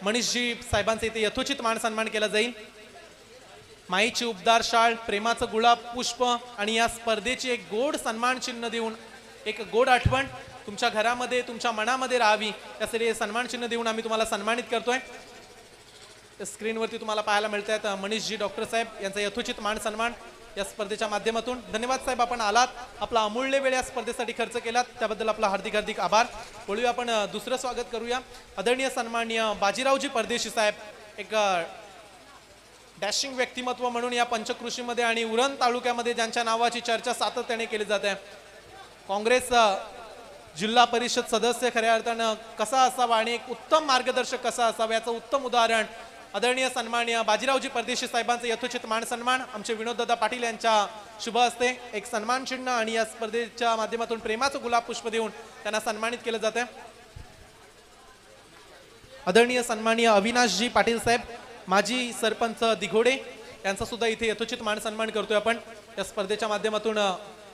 मनीषजी साहेबांचा इथे यथोचित मान सन्मान केला जाईल. माईची उबदार शाळ, प्रेमाचं गुलाब पुष्प आणि या स्पर्धेची एक गोड सन्मान चिन्ह देऊन, एक गोड आठवण तुमच्या घरामध्ये, तुमच्या मनामध्ये राहावी यासाठी सन्मान चिन्ह देऊन आम्ही तुम्हाला सन्मानित करतोय. स्क्रीनवरती तुम्हाला पाहायला मिळत आहेत मनीषजी डॉक्टर साहेब यांचा यथोचित मान सन्मान या स्पर्धेच्या माध्यमातून. धन्यवाद साहेब, आपण आलात, आपला अमूल्य वेळ या स्पर्धेसाठी खर्च केलात त्याबद्दल आपला हार्दिक हार्दिक आभार. बोलूया आपण दुसरं स्वागत करूया. आदरणीय सन्माननीय बाजीरावजी परदेशी साहेब, एक डॅशिंग व्यक्तिमत्व म्हणून या पंचकृषीमध्ये आणि उरण तालुक्यामध्ये ज्यांच्या नावाची चर्चा सातत्याने केली जाते. काँग्रेस जिल्हा परिषद सदस्य खऱ्या अर्थानं कसा असावा आणि एक उत्तम मार्गदर्शक कसा असावा याचं उत्तम उदाहरण आदरणीय सन्माननीय बाजीरावजी परदेशी साहेबांचा यथोचित मान सन्मान आमचे विनोददादा पाटील यांच्या शुभ हस्ते एक सन्मान चिन्ह आणि या स्पर्धेच्या माध्यमातून प्रेमाचं गुलाब पुष्प देऊन त्यांना सन्मानित केलं जाते. आदरणीय सन्माननीय अविनाशजी पाटील साहेब, माजी सरपंच दिघोडे यांचा सुद्धा इथे यथोचित मान सन्मान करतोय आपण या स्पर्धेच्या माध्यमातून.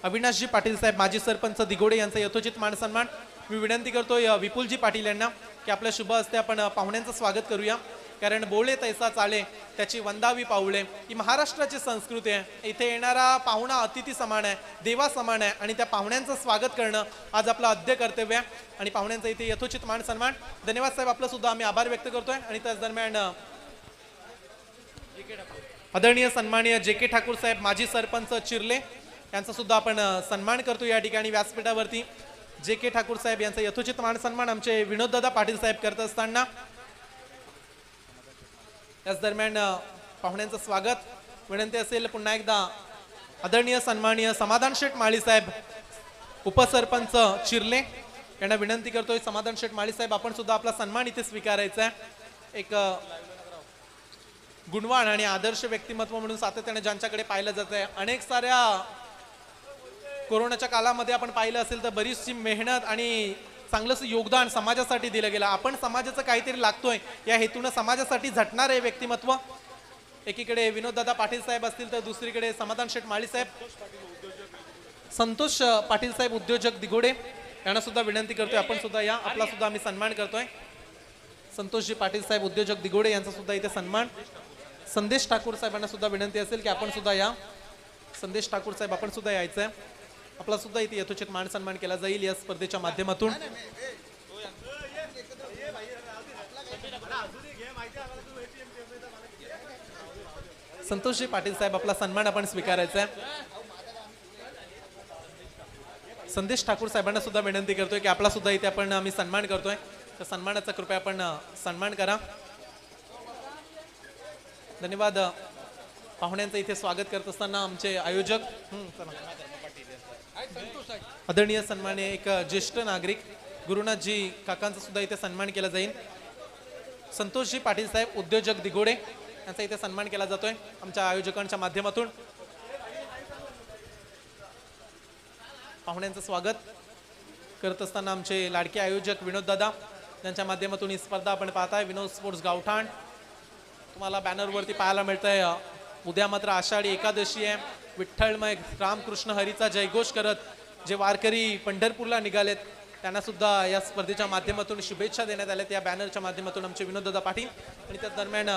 अविनाशजी पाटील साहेब, माजी सरपंच दिघोडे यांचा यथोचित मान सन्मान. मी विनंती करतोय विपुलजी पाटील यांना की आपल्या शुभ हस्ते आपण पाहुण्यांचं स्वागत करूया. कारण बोले तैसा चाले त्याची वंदावी पाऊले ही महाराष्ट्राची संस्कृती आहे. इथे येणारा पाहुणा अतिथी समान आहे, देवा समान आहे आणि त्या पाहुण्यांचं स्वागत करणं आज आपलं आद्य कर्तव्य आहे आणि पाहुण्यांचा इथे यथोचित मान सन्मान. धन्यवाद साहेब, आपलं सुद्धा आम्ही आभार व्यक्त करतोय. आणि त्याच दरम्यान आदरणीय सन्माननीय जे.के. ठाकूर साहेब, माजी सरपंच चिर्ले यांचा सुद्धा आपण सन्मान करतो या ठिकाणी व्यासपीठावरती. जे.के. ठाकूर साहेब यांचा यथोचित मान सन्मान आमचे विनोददादा पाटील साहेब करत असताना याच दरम्यान पाहुण्यांचं स्वागत. विनंती असेल पुन्हा एकदा आदरणीय सन्माननीय समाधान शेठ माळी साहेब, उपसरपंच चिर्ले यांना विनंती करतोय. समाधान शेठ माळी साहेब, आपण सुद्धा आपला सन्मान इथे स्वीकारायचा आहे. एक गुणवान आणि आदर्श व्यक्तिमत्व म्हणून सातत्याने ज्यांच्याकडे पाहिलं जात आहे. अनेक साऱ्या कोरोनाच्या काळामध्ये आपण पाहिलं असेल तर बरीचशी मेहनत आणि चांगलंच योगदान समाजासाठी दिलं गेलं. आपण समाजाचं काहीतरी लागतोय या हेतून समाजासाठी झटणारे व्यक्तिमत्व. एकीकडे विनोददादा पाटील साहेब असतील तर दुसरीकडे समाधान शेठ माळी साहेब, संतोष पाटील साहेब उद्योजक दिघोडे यांना सुद्धा विनंती करतोय आपण सुद्धा या, आपला सुद्धा आम्ही सन्मान करतोय. संतोषजी पाटील साहेब उद्योजक दिगोडे यांचा सुद्धा इथे सन्मान. संदेश ठाकूर साहेबांना सुद्धा विनंती असेल की आपण सुद्धा या. संदेश ठाकूर साहेब आपण सुद्धा यायचंय. आपला सुद्धा इथे यथोचित मान सन्मान केला जाईल या स्पर्धेच्या माध्यमातून. संतोषजी पाटील साहेब आपला सन्मान आपण स्वीकारायचा आहे. संदेश ठाकूर साहेबांना सुद्धा विनंती करतोय की आपला सुद्धा इथे आपण आम्ही सन्मान करतोय, तर सन्मानाचा कृपया आपण सन्मान करा. धन्यवाद. पाहुण्यांचं इथे स्वागत करत असताना आमचे आयोजक आदरणीय सन्मान्य एक ज्येष्ठ नागरिक गुरुनाथजी काकांचा सुद्धा इथे सन्मान केला जाईल. संतोषजी पाटील साहेब उद्योजक दिगोडे यांचा इथे सन्मान केला जातोय आमच्या आयोजकांच्या माध्यमातून. पाहुण्यांचं स्वागत करत असताना आमचे लाडके आयोजक विनोद दादा यांच्या माध्यमातून ही स्पर्धा आपण पाहताय. विनोद स्पोर्ट्स गावठाण तुम्हाला बॅनरवरती पाहायला मिळतंय. उद्या मात्र आषाढी एकादशी आहे. विठ्ठलमय रामकृष्ण हरीचा जयघोष करत जे वारकरी पंढरपूरला निघालेत त्यांना सुद्धा या स्पर्धेच्या माध्यमातून शुभेच्छा देण्यात आल्यात या बॅनरच्या माध्यमातून आमचे विनोद दादा पाटील. आणि त्या दरम्यान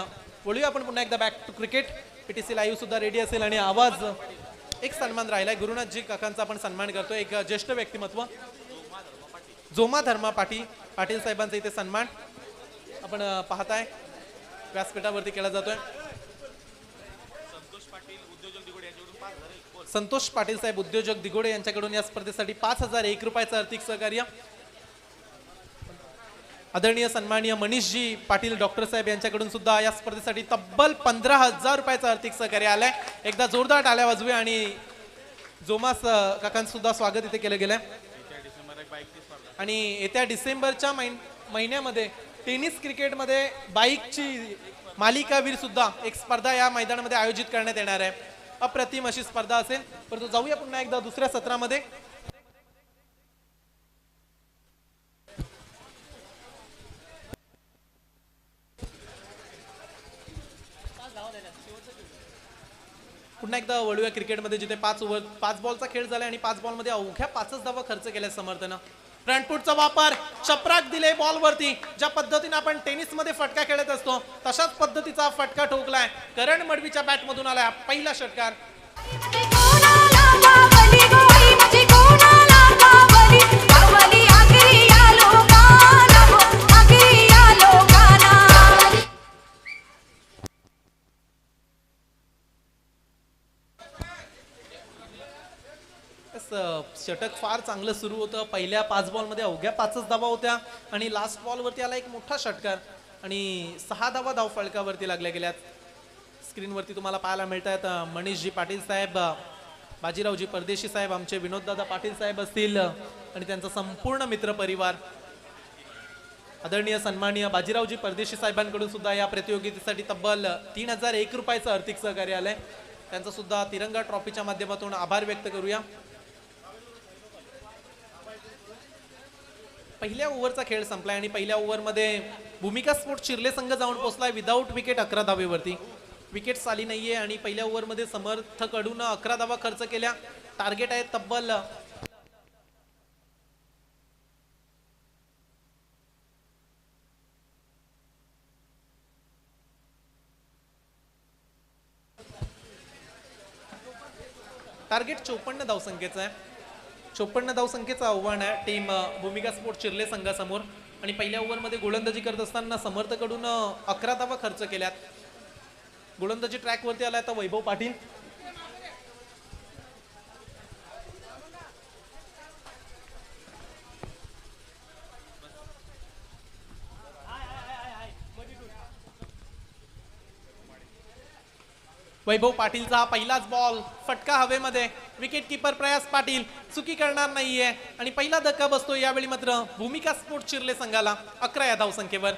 बोलूया आपण पुन्हा एकदा back to cricket. PTC live सुद्धा रेडी असेल आणि आवाज एक सन्मान राहिलाय. गुरुनाथजी काकांचा आपण सन्मान करतोय. एक ज्येष्ठ व्यक्तिमत्व जोमा धर्मा पाटील साहेबांचा इथे सन्मान आपण पाहताय व्यासपीठावरती केला जातोय. संतोष पाटील साहेब उद्योजक दिगोडे यांच्याकडून या स्पर्धेसाठी 5,001 रुपयाचं आर्थिक सहकार्य. आदरणीय सन्माननीय मनीषजी पाटील डॉक्टर साहेब यांच्याकडून सुद्धा या स्पर्धेसाठी तब्बल 15,000 रुपयाचं आर्थिक सहकार्य आलंय. एकदा जोरदार टाळ्या वाजवूया आणि जोमास काकांचं सुद्धा स्वागत इथे केलं गेलंय. आणि येत्या डिसेंबरच्या महिन्यामध्ये टेनिस क्रिकेटमध्ये बाईकची मालिकावीर सुद्धा एक स्पर्धा या मैदानामध्ये आयोजित करण्यात येणार आहे. अप्रतिम अशी स्पर्धा असेल. परंतु जाऊया पुन्हा एकदा दुसऱ्या सत्रामध्ये. पुन्हा एकदा वळूया क्रिकेटमध्ये जिथे 5 बॉलचा खेळ झाला आणि 5 बॉलमध्ये अवघ्या 5च धावा खर्च केल्या समर्थनं. फ्रंटफूटचा वापर चपराक दिले बॉलवरती. ज्या पद्धतीने आपण टेनिसमध्ये फटका खेळत असतो तशाच पद्धतीचा फटका ठोकलाय. करण मडवीच्या बॅटमधून आलाय पहिला षटकार. कोणाला बावली गोळी म्हणजे कोणाला बावली बावली आगरी या लोकांना आगरी या लोकांना. षटक फार चांगलं सुरू होतं. पहिल्या 5 बॉलमध्ये अवघ्या 5च धावा होत्या आणि लास्ट बॉलवरती आला एक मोठा षटकार आणि 6 धावा धावफलकावरती लागल्या गेल्यात. स्क्रीनवरती तुम्हाला पाहायला मिळत आहेत मनीषजी पाटील साहेब, बाजीरावजी परदेशी साहेब, आमचे विनोददादा पाटील साहेब असतील आणि त्यांचा संपूर्ण मित्र परिवार. आदरणीय सन्माननीय बाजीरावजी परदेशी साहेबांकडून सुद्धा या प्रतियोगितेसाठी तब्बल 3,001 रुपयाचं आर्थिक सहकार्य आलंय. त्यांचा सुद्धा तिरंगा ट्रॉफीच्या माध्यमातून आभार व्यक्त करूया. पहिल्या ओव्हरचा खेळ संपलाय आणि पहिल्या ओव्हरमध्ये भूमिका स्पोर्ट्स चिर्ले संघ जाऊन पोहोचलाय विदाऊट विकेट 11 धावेवरती. विकेट आली नाहीये आणि पहिल्या ओव्हरमध्ये समर्थकडून 11 धावा खर्च केल्या. टार्गेट आहे तब्बल टार्गेट 54 धावसंख्येचं आहे. 54 धावसंख्येचं आव्हान आहे टीम भूमिका स्पोर्ट्स चिर्ले संघासमोर. आणि पहिल्या ओव्हरमध्ये गोलंदाजी करत असताना समर्थकडून 11 धावा खर्च केल्यात. गोलंदाजी ट्रॅकवरती आलाय आता वैभव पाटील. वैभव पाटीलचा हा पहिलाच बॉल फटका हवेमध्ये. विकेट किपर प्रयास पाटील चुकी करणार नाहीये आणि पहिला धक्का बसतो यावेळी मात्र भूमिका स्पोर्ट्स चिर्ले संघाला 11 या धावसंख्येवर.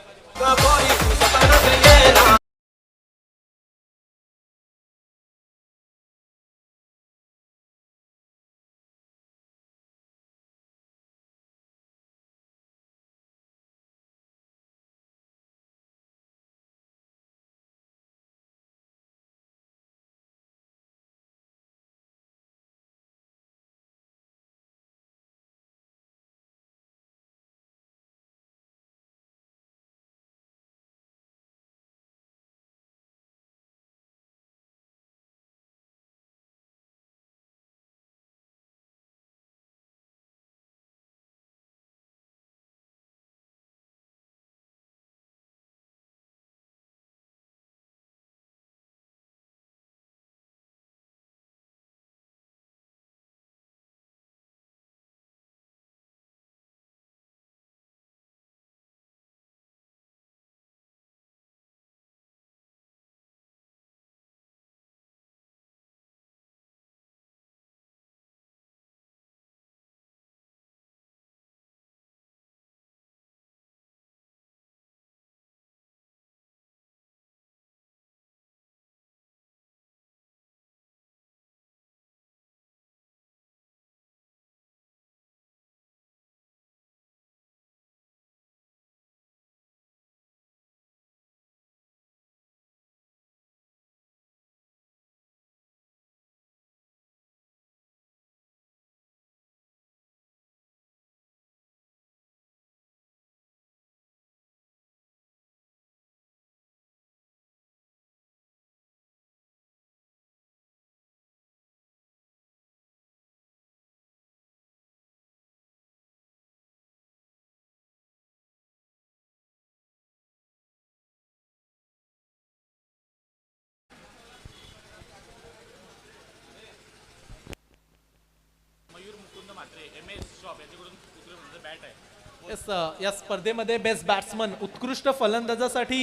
Yes, या स्पर्धेमध्ये बेस्ट बॅट्समन उत्कृष्ट फलंदाजासाठी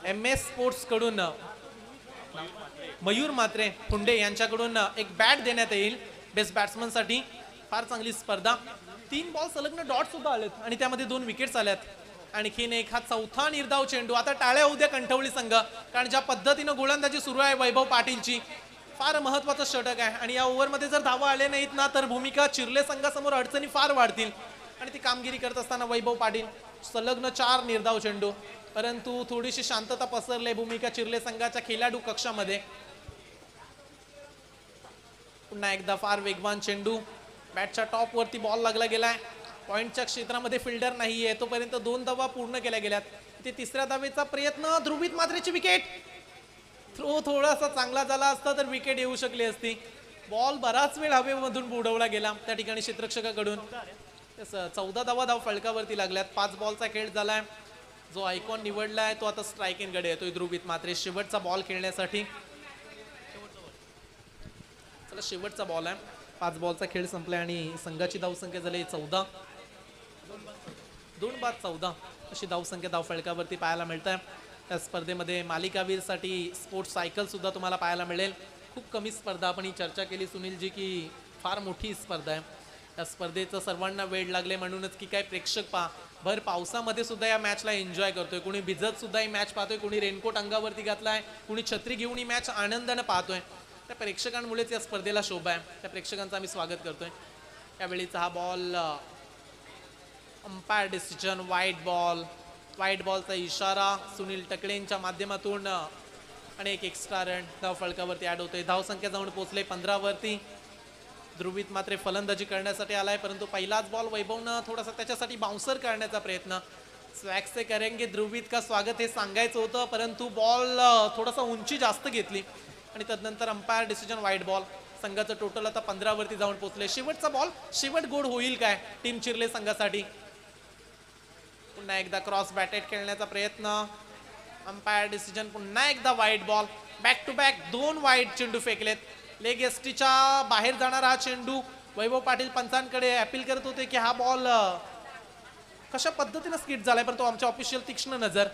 MS स्पोर्ट्स कडून मयूर म्हात्रे फुंडे यांच्याकडून एक बॅट देण्यात येईल बेस्ट बॅट्समन साठी. फार चांगली स्पर्धा. 3 बॉल संलग्न डॉट सुद्धा आलेत आणि त्यामध्ये 2 विकेट्स आल्यात. आणखीन एक हा चौथा निर्धाव चेंडू. आता टाळ्या उद्या कंठवली संघ, कारण ज्या पद्धतीनं गोलंदाजी सुरू आहे वैभव पाटीलची, फार महत्वाचं षटक आहे. आणि या ओव्हरमध्ये जर धावा आले नाहीत ना तर भूमिका चिर्ले संघासमोर अडचणी फार वाढतील. आणि ती कामगिरी करत असताना वैभव पाटील संलग्न 4 निर्धाव चेंडू, परंतु थोडीशी शांतता पसरली भूमिका चिर्ले संघाच्या खेळाडू कक्षामध्ये. पुन्हा एकदा फार वेगवान चेंडू. बॅटच्या टॉप वरती बॉल लागला गेलाय. पॉइंटच्या क्षेत्रामध्ये फिल्डर नाहीये, तोपर्यंत 2 धावा पूर्ण केल्या गेल्यात. ते तिसऱ्या धावेचा प्रयत्न. ध्रुवीत मात्रेची विकेट. थ्रो थोडासा चांगला झाला असता तर विकेट येऊ शकली असती. बॉल बराच वेळ हवेमधून बुडवला गेला त्या ठिकाणी क्षेत्ररक्षकाकडून. 14 धावा धाव फलकावरती लागल्यात. 5 बॉलचा खेळ झालाय. जो आयकॉन निवडलाय तो आता स्ट्राईक इन कडे येतोय ध्रुवीत मात्रे शेवटचा बॉल खेळण्यासाठी. चला शेवटचा बॉल आहे. 5 बॉलचा खेळ संपलाय आणि संघाची धावसंख्या झाली 14. 2 बाद 14 अशी धावसंख्या धाव फलकावरती पाहायला मिळत आहे. त्या स्पर्धेमध्ये मालिकावीरसाठी स्पोर्ट्स सायकल सुद्धा तुम्हाला पाहायला मिळेल. खूप कमी स्पर्धा आपण ही चर्चा केली सुनीलजी की फार मोठी स्पर्धा आहे. या स्पर्धेचं सर्वांना वेळ लागले म्हणूनच की काय प्रेक्षक भर पावसामध्ये सुद्धा या मॅचला एन्जॉय करतोय. कोणी भिजत सुद्धा ही मॅच पाहतोय, कोणी रेनकोट अंगावरती घातलाय, कोणी छत्री घेऊन ही मॅच आनंदाने पाहतोय. त्या प्रेक्षकांमुळेच या स्पर्धेला शोभा आहे. त्या प्रेक्षकांचं आम्ही स्वागत करतोय. यावेळीचा हा बॉल अंपायर डिसिजन वाईट बॉलचा इशारा सुनील टकलेंच्या माध्यमातून अनेक एक्स्ट्रा रन धाव फलकावरती ऍड होते. धावसंख्या जाऊन पोहोचले 15 वरती. ध्रुवीत मात्र फलंदाजी करण्यासाठी आलाय, परंतु पहिलाच बॉल वैभवनं थोडासा त्याच्यासाठी बाउन्सर करण्याचा प्रयत्न. स्वॅग से करेंगे ध्रुवीत का स्वागत हे सांगायचं होतं, परंतु बॉल थोडासा उंची जास्त घेतली आणि त्यानंतर अंपायर डिसिजन वाईट बॉल. संघाचं टोटल आता 15 वरती जाऊन पोहोचले. शेवटचा बॉल शेवट गोड होईल काय टीम चिर्ले संघासाठी. पुन्हा एकदा क्रॉस बॅटेड खेळण्याचा प्रयत्न. Umpire decision. पुन्हा एकदा वाईट बॉल. बॅक टू बॅक 2 वाईट चेंडू फेकलेत. लेग एसटीच्या बाहेर जाणारा हा चेंडू. वैभव पाटील पंचांकडे अपील करत होते की हा बॉल कशा पद्धतीने स्किट झालाय, पण तो आमच्या ऑफिशियल तीक्ष्ण नजर.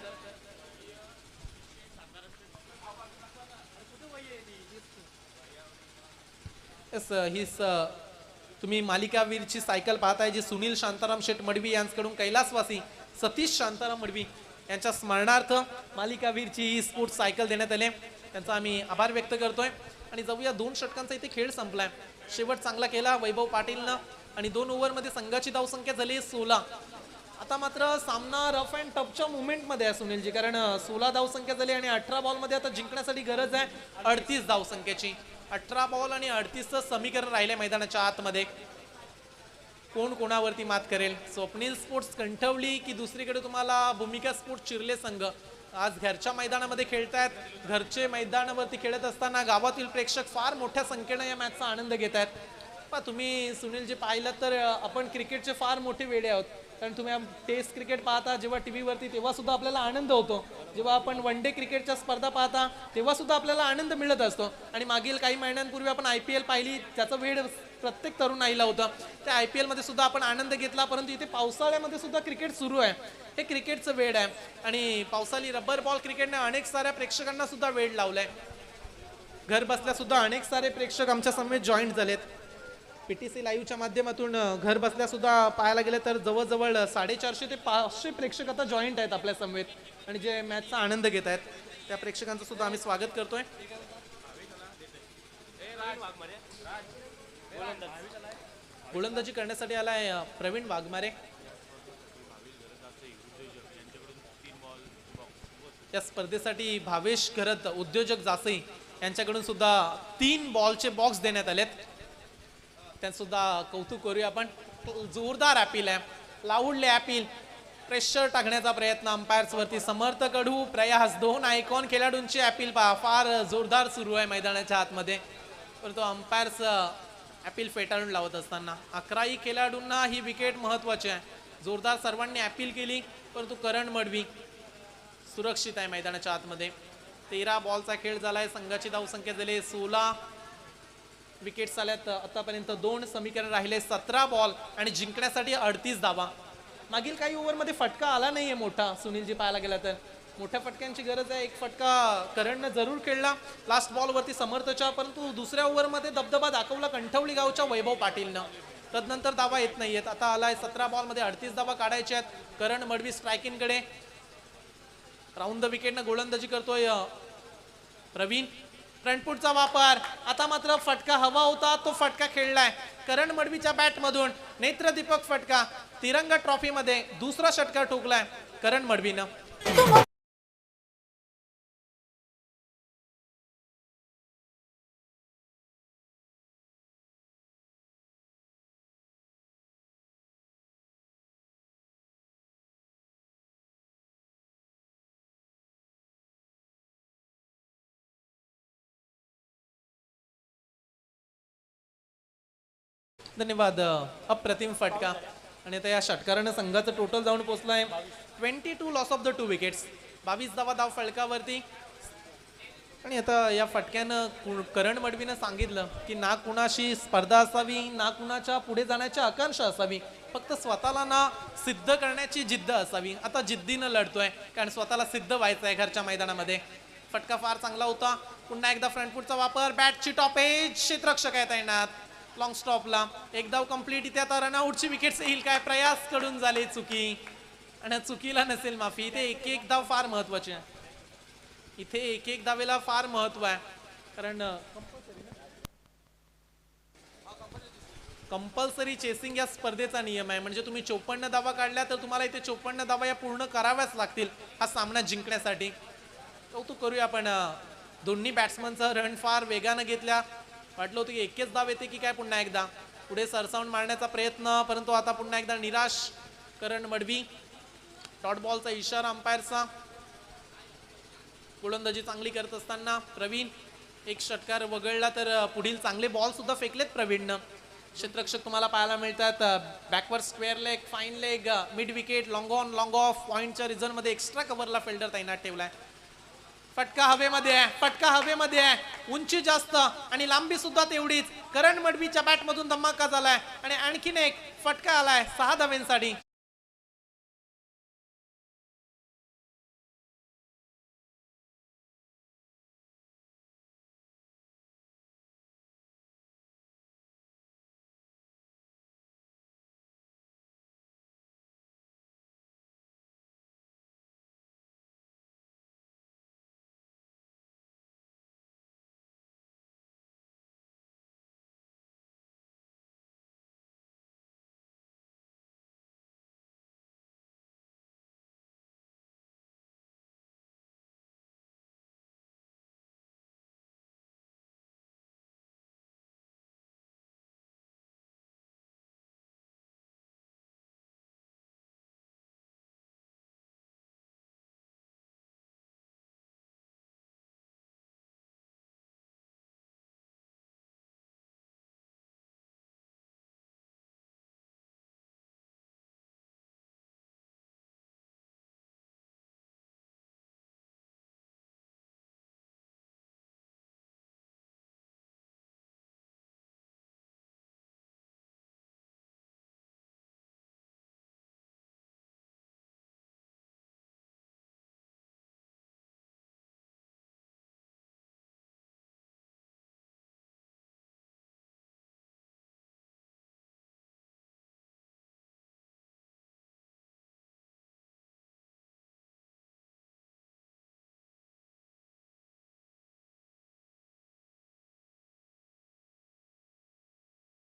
हीच तुम्ही मालिकावीरची सायकल पाहताय जी सुनील शांताराम शेठ मडवी यांच्याकडून कैलासवासी सतीश शांताराम मडवी यांच्या स्मरणार्थ मालिकावीरची ही स्पोर्ट्स सायकल देण्यात आली. त्यांचा आम्ही आभार व्यक्त करतोय. आणि जाऊया 2 षटकांचा इथे खेळ संपलाय. शेवट चांगला केला वैभव पाटीलनं आणि 2 ओव्हरमध्ये संघाची धावसंख्या झाली 16. आता मात्र सामना रफ अँड टफच्या मुवमेंटमध्ये आहे सुनीलजी, कारण 16 धावसंख्या झाली आणि 18 बॉलमध्ये आता जिंकण्यासाठी गरज आहे 38 धावसंख्येची. 18 बॉल आणि 38चं समीकरण राहिले मैदानाच्या आतमध्ये. कोण कोणावरती मात करेल. स्वप्नील स्पोर्ट्स कंठवली की दुसरीकडे तुम्हाला भूमिका स्पोर्ट्स चिर्ले संघ आज घरच्या मैदानामध्ये खेळतायत. घरचे मैदानावरती खेळत असताना गावातील प्रेक्षक फार मोठ्या संख्येने या मॅचचा आनंद घेत आहेत. तुम्ही सुनीलजी पाहिलं तर आपण क्रिकेटचे फार मोठे वेडे आहोत, कारण तुम्ही टेस्ट क्रिकेट पाहता जेव्हा टी व्हीवरती तेव्हा सुद्धा आपल्याला आनंद होतो. जेव्हा आपण वन डे क्रिकेटच्या स्पर्धा पाहता तेव्हा सुद्धा आपल्याला आनंद मिळत असतो. आणि मागील काही महिन्यांपूर्वी आपण IPL पाहिली, त्याचा वेळ प्रत्येक तरुणाईला होता. त्या IPL मध्ये सुद्धा आपण आनंद घेतला, परंतु इथे पावसाळ्यामध्ये सुद्धा क्रिकेट सुरू आहे. हे क्रिकेटचं वेड आहे आणि पावसाळी रबर बॉल क्रिकेटने अनेक साऱ्या प्रेक्षकांना सुद्धा वेड लावलंय. घर बसल्या सुद्धा अनेक सारे प्रेक्षक आमच्या समेत जॉईंट झालेत. PTC लाईव्हच्या माध्यमातून घर बसल्या सुद्धा पाहायला गेले तर जवळजवळ 450 ते 500 प्रेक्षक आता जॉईंट आहेत आपल्या समेत आणि जे मॅचचा आनंद घेत आहेत त्या प्रेक्षकांचं सुद्धा आम्ही स्वागत करतोय. गोलंदाजी करण्यासाठी आलाय प्रवीण वाघमारे. या स्पर्धेसाठी भावेश घरत उद्योजक जासई यांच्याकडून सुद्धा 3 बॉलचे बॉक्स देण्यात आलेत. त्यांचं सुद्धा कौतुक करूया आपण. जोरदार अपील आहे. लाऊडले अपील. प्रेशर टाकण्याचा प्रयत्न अंपायर्स वरती. समर्थ कडू प्रयास 2 आयकॉन खेळाडूंची अपील पहा फार जोरदार सुरू आहे मैदानाच्या आतमध्ये, परंतु अंपायर्स अपील फेटाळून लावत असताना 11 खेळाडूंना ही विकेट महत्वाची आहे. जोरदार सर्वांनी अपील केली, परंतु करण मडवी सुरक्षित आहे मैदानाच्या आतमध्ये. 13 बॉलचा खेळ झालाय. संघाची धावसंख्या झाली 16. विकेट्स आल्यात आतापर्यंत 2 समीकरण राहिले 17 बॉल आणि जिंकण्यासाठी 38 धावा. मागील काही ओव्हरमध्ये फटका आला नाहीये मोठा सुनीलजी पाहायला गेला तर. मोठ्या फटक्यांची गरज आहे. एक फटका करणनं जरूर खेळला लास्ट बॉलवरती समर्थच्या, परंतु दुसऱ्या ओव्हरमध्ये दबदबा दाखवला कंठवली गावच्या वैभव पाटीलनं. तदनंतर धावा येत नाहीयेत. आता आलाय 17 बॉलमध्ये 38 धावा काढायच्या आहेत. करण मडवी स्ट्रायकिंगकडे. राऊंड द विकेटनं गोलंदाजी करतोय प्रवीण. फ्रंटफुटचा वापर. आता मात्र फटका हवा होता तो फटका खेळलाय करण मडवीच्या बॅटमधून. नेत्रदीपक फटका. तिरंगा ट्रॉफीमध्ये दुसरा षटकार ठोकलाय करण मडवीनं. धन्यवाद. अप्रतिम फटका. आणि आता या षटकारानं संघाचं टोटल जाऊन पोहोचलंय 22 लॉस ऑफ द 2 विकेट्स. 22 धाव फलकावरती. आणि आता या फटक्यानं करण मडवीनं सांगितलं की ना कुणाशी स्पर्धा असावी, ना कुणाच्या पुढे जाण्याची आकांक्षा असावी, फक्त स्वतःला ना सिद्ध करण्याची जिद्द असावी. आता जिद्दीनं लढतोय कारण स्वतःला सिद्ध व्हायचं आहे घरच्या मैदानामध्ये. फटका फार चांगला होता. पुन्हा एकदा फ्रंटफुटचा वापर. बॅटची टॉप एज. क्षेत्ररक्षक आहेत येणार लॉंग स्टॉपला. एक धाव कंप्लीट. इथे आता रनआउटची विकेट्स येईल काय. प्रयास कडून झाली चुकी आणि चुकीला नसेल माफी. इथे एक एक धाव फार महत्वाची आहे. इथे एक एक धावेला फार महत्व आहे कारण कंपल्सरी चेसिंग या स्पर्धेचा नियम आहे. म्हणजे तुम्ही 54 धावा काढल्या तर तुम्हाला इथे 54 धावा या पूर्ण कराव्याच लागतील हा सामना जिंकण्यासाठी. कौतुक करूया आपण दोन्ही बॅट्समनचा रन फार वेगानं घेतल्या. वाटलं होतं की एकच धाव येते की काय पुन्हा एकदा. पुढे सरसावून मारण्याचा प्रयत्न, परंतु आता पुन्हा एकदा निराश करण मडवी. डॉट बॉलचा इशारा अंपायरचा. गोलंदाजी चांगली करत असताना प्रवीण एक षटकार वगळला तर पुढील चांगले बॉल सुद्धा फेकलेत प्रवीणनं. क्षेत्ररक्षक तुम्हाला पाहायला मिळतात. Backward square leg, fine leg, mid wicket, long on long of. पॉईंटच्या रिझनमध्ये एक्स्ट्रा कव्हरला फिल्डर तैनात ठेवलाय. फटका हवेमध्ये आहे. फटका हवेमध्ये आहे. उंची जास्त आणि लांबी सुद्धा तेवढीच. करण मडवीच्या बॅटमधून धमाका झालाय आणि आणखीन एक फटका आलाय 6 धावेंसाठी.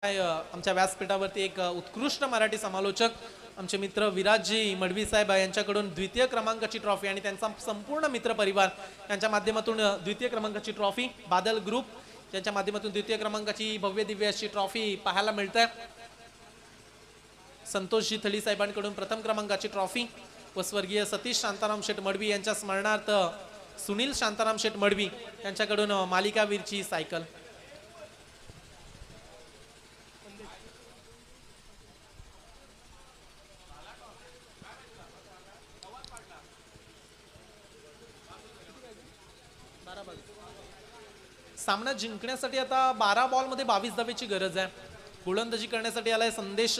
आमच्या व्यासपीठावरती एक उत्कृष्ट मराठी समालोचक आमचे मित्र विराजजी मडवी साहेब यांच्याकडून द्वितीय क्रमांकाची ट्रॉफी आणि त्यांचा संपूर्ण मित्र परिवार यांच्या माध्यमातून द्वितीय क्रमांकाची ट्रॉफी. बादल ग्रुप यांच्या माध्यमातून द्वितीय क्रमांकाची भव्य दिव्य अशी ट्रॉफी पाहायला मिळते. संतोषजी थळी साहेबांकडून प्रथम क्रमांकाची ट्रॉफी व स्वर्गीय सतीश शांताराम शेठ मडवी यांच्या स्मरणार्थ सुनील शांताराम शेठ मडवी यांच्याकडून मालिकावीरची सायकल. सामना जिंकण्यासाठी आता 12 बॉलमध्ये 22 धावेची गरज आहे. गोलंदाजी करण्यासाठी आलाय संदेश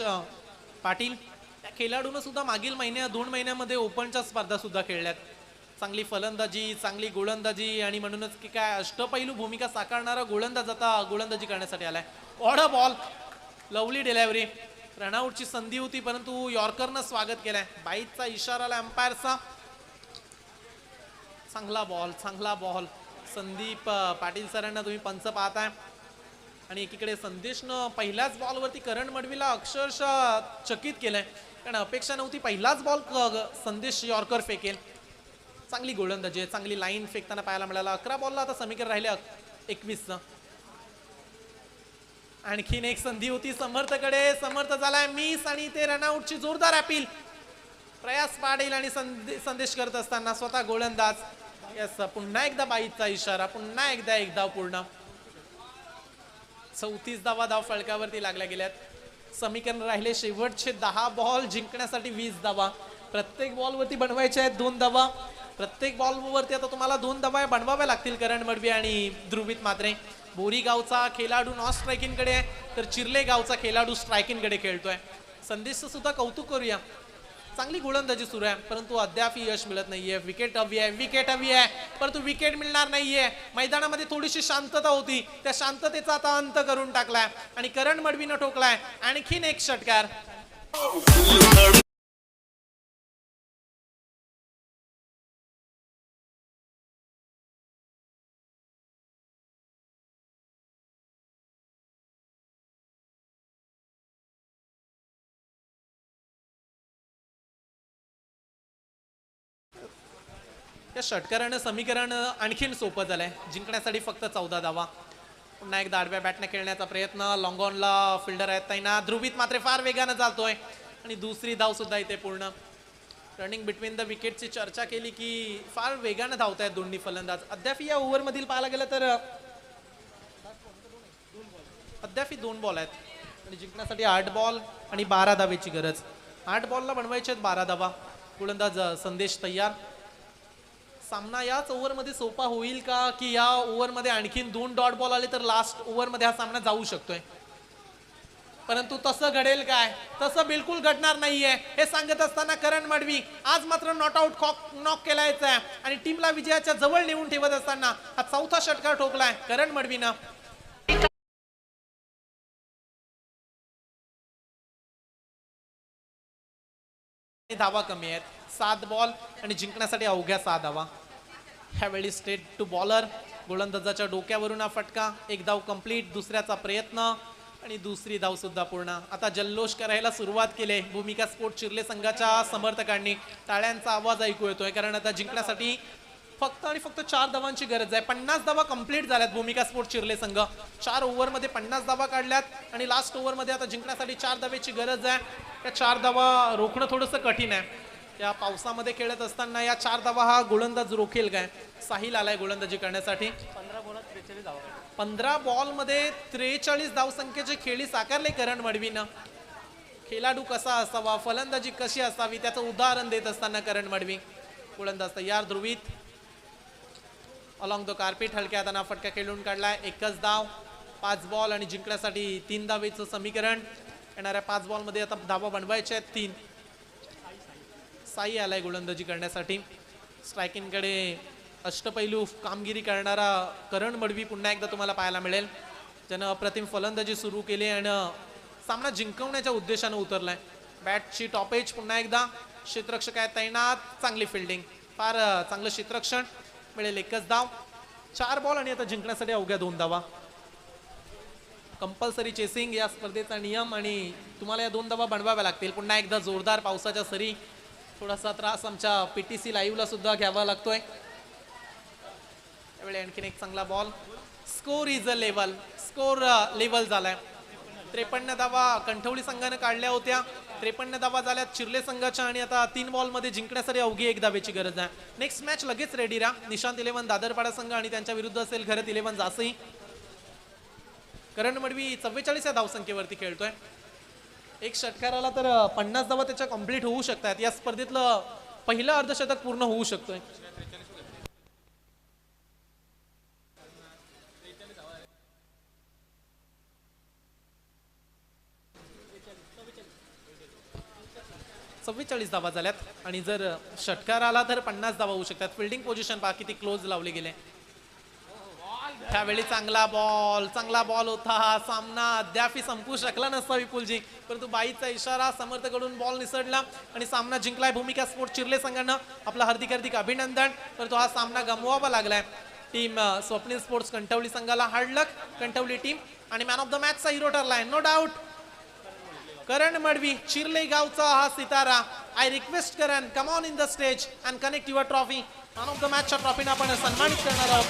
पाटील. त्या खेळाडूनं सुद्धा मागील 2 महिन्यामध्ये ओपनच्या स्पर्धा सुद्धा खेळल्यात. चांगली फलंदाजी, चांगली गोलंदाजी आणि म्हणूनच की काय अष्टपैलू भूमिका साकारणारा गोलंदाज आता गोलंदाजी करण्यासाठी आलाय. ऑड बॉल, लवली डिलिव्हरी, रनआउटची संधी होती परंतु यॉर्करनं स्वागत केलंय. बाईचा इशारा आला अंपायरचा. चांगला बॉल संदीप पाटील सरांना तुम्ही पंच पाहताय. आणि एकीकडे संदेशनं पहिल्याच बॉलवरती करण मडवीला अक्षरशः चकित केलंय, कारण अपेक्षा नव्हती पहिलाच बॉल संदेश यॉर्कर फेकेल. चांगली गोलंदाजी, चांगली लाईन फेकताना पाहायला मिळाला. 11 बॉलला आता समीकरण राहिले 21. आणखीन एक संधी होती समर्थकडे, समर्थ झालाय मिस आणि ते रनआउटची जोरदार अपील. प्रयास पाटील आणि संदेश करत असताना स्वतः गोलंदाज. यस, पुन्हा एकदा बाईचा इशारा, पुन्हा एकदा एक धाव पूर्ण. 34 धाव फळकावरती लागल्या गेल्यात. समीकरण राहिले शेवटचे 10 बॉल जिंकण्यासाठी 20 धावा. प्रत्येक बॉलवरती बनवायचे आहेत 2 धावा. प्रत्येक बॉलवरती आता तुम्हाला 2 धावा बनवाव्या लागतील करण मडवी आणि ध्रुवीत मात्रे. बोरी गावचा खेळाडू नॉन स्ट्रायकिंग कडे आहे तर चिर्ले गावचा खेळाडू स्ट्रायकिंग कडे खेळतोय. संदेशचं सुद्धा कौतुक करूया, चांगली गोलंदाजी सुरू आहे परंतु अद्याप यश मिळत नाहीये. विकेट हवी आहे परंतु विकेट मिळणार नाहीये. मैदानामध्ये थोडीशी शांतता होती, त्या शांततेचा आता अंत करून टाकलाय आणि करण मडवीनं ठोकलाय आणखीन एक षटकार. त्या षटकारानं समीकरण आणखीन सोपं झालंय. जिंकण्यासाठी फक्त 14 धावा. पुन्हा एकदा आडव्या बॅटने खेळण्याचा प्रयत्न. लॉंग ऑनला फिल्डर आहेत तैनात. ध्रुवीत मात्र फार वेगानं चालतोय आणि दुसरी धाव सुद्धा इथे पूर्ण. रनिंग बिटवीन द विकेटची चर्चा केली की फार वेगानं धावत आहेत दोन्ही फलंदाज. अद्याप या ओव्हरमधील पाहायला गेलं तर अद्याप 2 बॉल आहेत आणि जिंकण्यासाठी 8 बॉल आणि 12 धावेची गरज. 8 बॉलला बनवायचे आहेत 12 धावा. गोलंदाज संदेश तयार. सामना याच ओव्हरमध्ये सोपा होईल का की या ओव्हरमध्ये आणखीन 2 डॉट बॉल आले तर लास्ट ओव्हरमध्ये हा सामना जाऊ शकतोय. परंतु तसं घडेल काय? तसं बिलकुल घडणार नाहीये हे सांगत असताना करण मडवी आज मात्र नॉट आउट नॉक केलायचा आहे आणि टीमला विजयाच्या जवळ नेऊन ठेवत असताना हा 4था षटकार ठोकलाय करण मडवीनं. धावा कमी आहेत. 7 बॉल आणि जिंकण्यासाठी अवघ्या 6 धावा. ह्यावेळी स्ट्रेट टू बॉलर. गोलंदाजाच्या डोक्यावरून हा फटका. 1 धाव कंप्लीट. दुसऱ्याचा प्रयत्न आणि दुसरी धाव सुद्धा पूर्ण. आता जल्लोष करायला सुरुवात केली भूमिका स्पोर्ट चिर्ले संघाच्या समर्थकांनी. टाळ्यांचा आवाज ऐकू येतोय कारण आता जिंकण्यासाठी फक्त आणि फक्त 4 धावांची गरज आहे. 50 धावा कंप्लीट झाल्यात. भूमिका स्पोर्ट चिर्ले संघ 4 ओव्हरमध्ये 50 धावा काढल्यात आणि लास्ट ओव्हरमध्ये आता जिंकण्यासाठी 4 धावेची गरज आहे. त्या 4 धावा रोखणं थोडंसं कठीण आहे. या पावसामध्ये खेळत असताना या 4 धावा हा गोलंदाज रोखेल काय? साहिल आलाय गोलंदाजी करण्यासाठी. 15 बॉलमध्ये 43 धावसंख्येचे खेळी साकारले करण मडवीनं. खेळाडू कसा असावा, फलंदाजी कशी असावी त्याचं उदाहरण देत असताना करण मडवी. गोलंदाज तयार. ध्रुवीत अलॉंग द कार्पेट हलक्या हाताना फटका खेळून काढलाय. 1च धाव. 5 बॉल आणि जिंकण्यासाठी 3 धावेचं समीकरण. येणाऱ्या 5 बॉलमध्ये आता धावा बनवायच्या आहेत 3. साई आलाय गोलंदाजी करण्यासाठी. स्ट्रायकिंगकडे अष्टपैलू कामगिरी करणारा करण मडवी पुन्हा एकदा तुम्हाला पाहायला मिळेल, ज्यानं अप्रतिम फलंदाजी सुरू केली आणि सामना जिंकवण्याच्या उद्देशानं उतरलाय. बॅटची टॉपेज पुन्हा एकदा. क्षेत्ररक्षक आहे तैनात. चांगली फिल्डिंग, फार चांगलं क्षेत्ररक्षण. मिळेल 1च धाव. 4 बॉल आणि आता जिंकण्यासाठी अवघ्या 2 धावा. कंपल्सरी चेसिंग या स्पर्धेचा नियम आणि तुम्हाला या 2 धावा बनवाव्या लागतील. पुन्हा एकदा जोरदार पावसाच्या सरी. थोडासा त्रास आमच्या PTC लाईव्हला सुद्धा घ्यावा लागतोय. त्यावेळी आणखीन एक चांगला ball. Score is a level. Score level झालाय. 53 धावा कंठवली संघाने काढल्या होत्या. 53 धावा झाल्यात चिर्ले संघाच्या आणि आता 3 बॉलमध्ये जिंकण्यासाठी अवघी 1 धावेची गरज आहे. नेक्स्ट मॅच लगेच रेडी राहा. निशांत 11 दादरपाडा संघ आणि त्यांच्या विरुद्ध असेल घरत 11 जासई. करण मडवी 44 या धावसंख्येवरती खेळतोय. 1 षटकाराला तर 50 धावा त्याच्या कंप्लीट होऊ शकतात. या स्पर्धेतलं पहिलं अर्धशतक पूर्ण होऊ शकतोय. 44 धावा झाल्यात आणि जर षटकार आला तर 50 धावा होऊ शकतात. फिल्डिंग पोझिशन पहा किती क्लोज लावले गेले. त्यावेळी चांगला बॉल होता. हा सामना अद्यापही संपू शकला नसता विपुलजी, परंतु बाईचा इशारा समर्थकडून बॉल निसटला आणि सामना जिंकलाय भूमिका स्पोर्ट्स चिर्ले संघानं. आपलं हार्दिक अभिनंदन. परंतु हा सामना गमवावा लागलाय टीम स्वप्नील स्पोर्ट्स कंठवली संघाला. हार्ड लक कंठवली टीम. आणि मॅन ऑफ द मॅचचा हिरो ठरलाय नो डाऊट करण मडवी, चिर्ले गावचा हा सितारा. I request Karan, come on in the stage and connect your trophy. Man of the मॅचच्या ट्रॉफीने आपण सन्मानित करणार आहोत.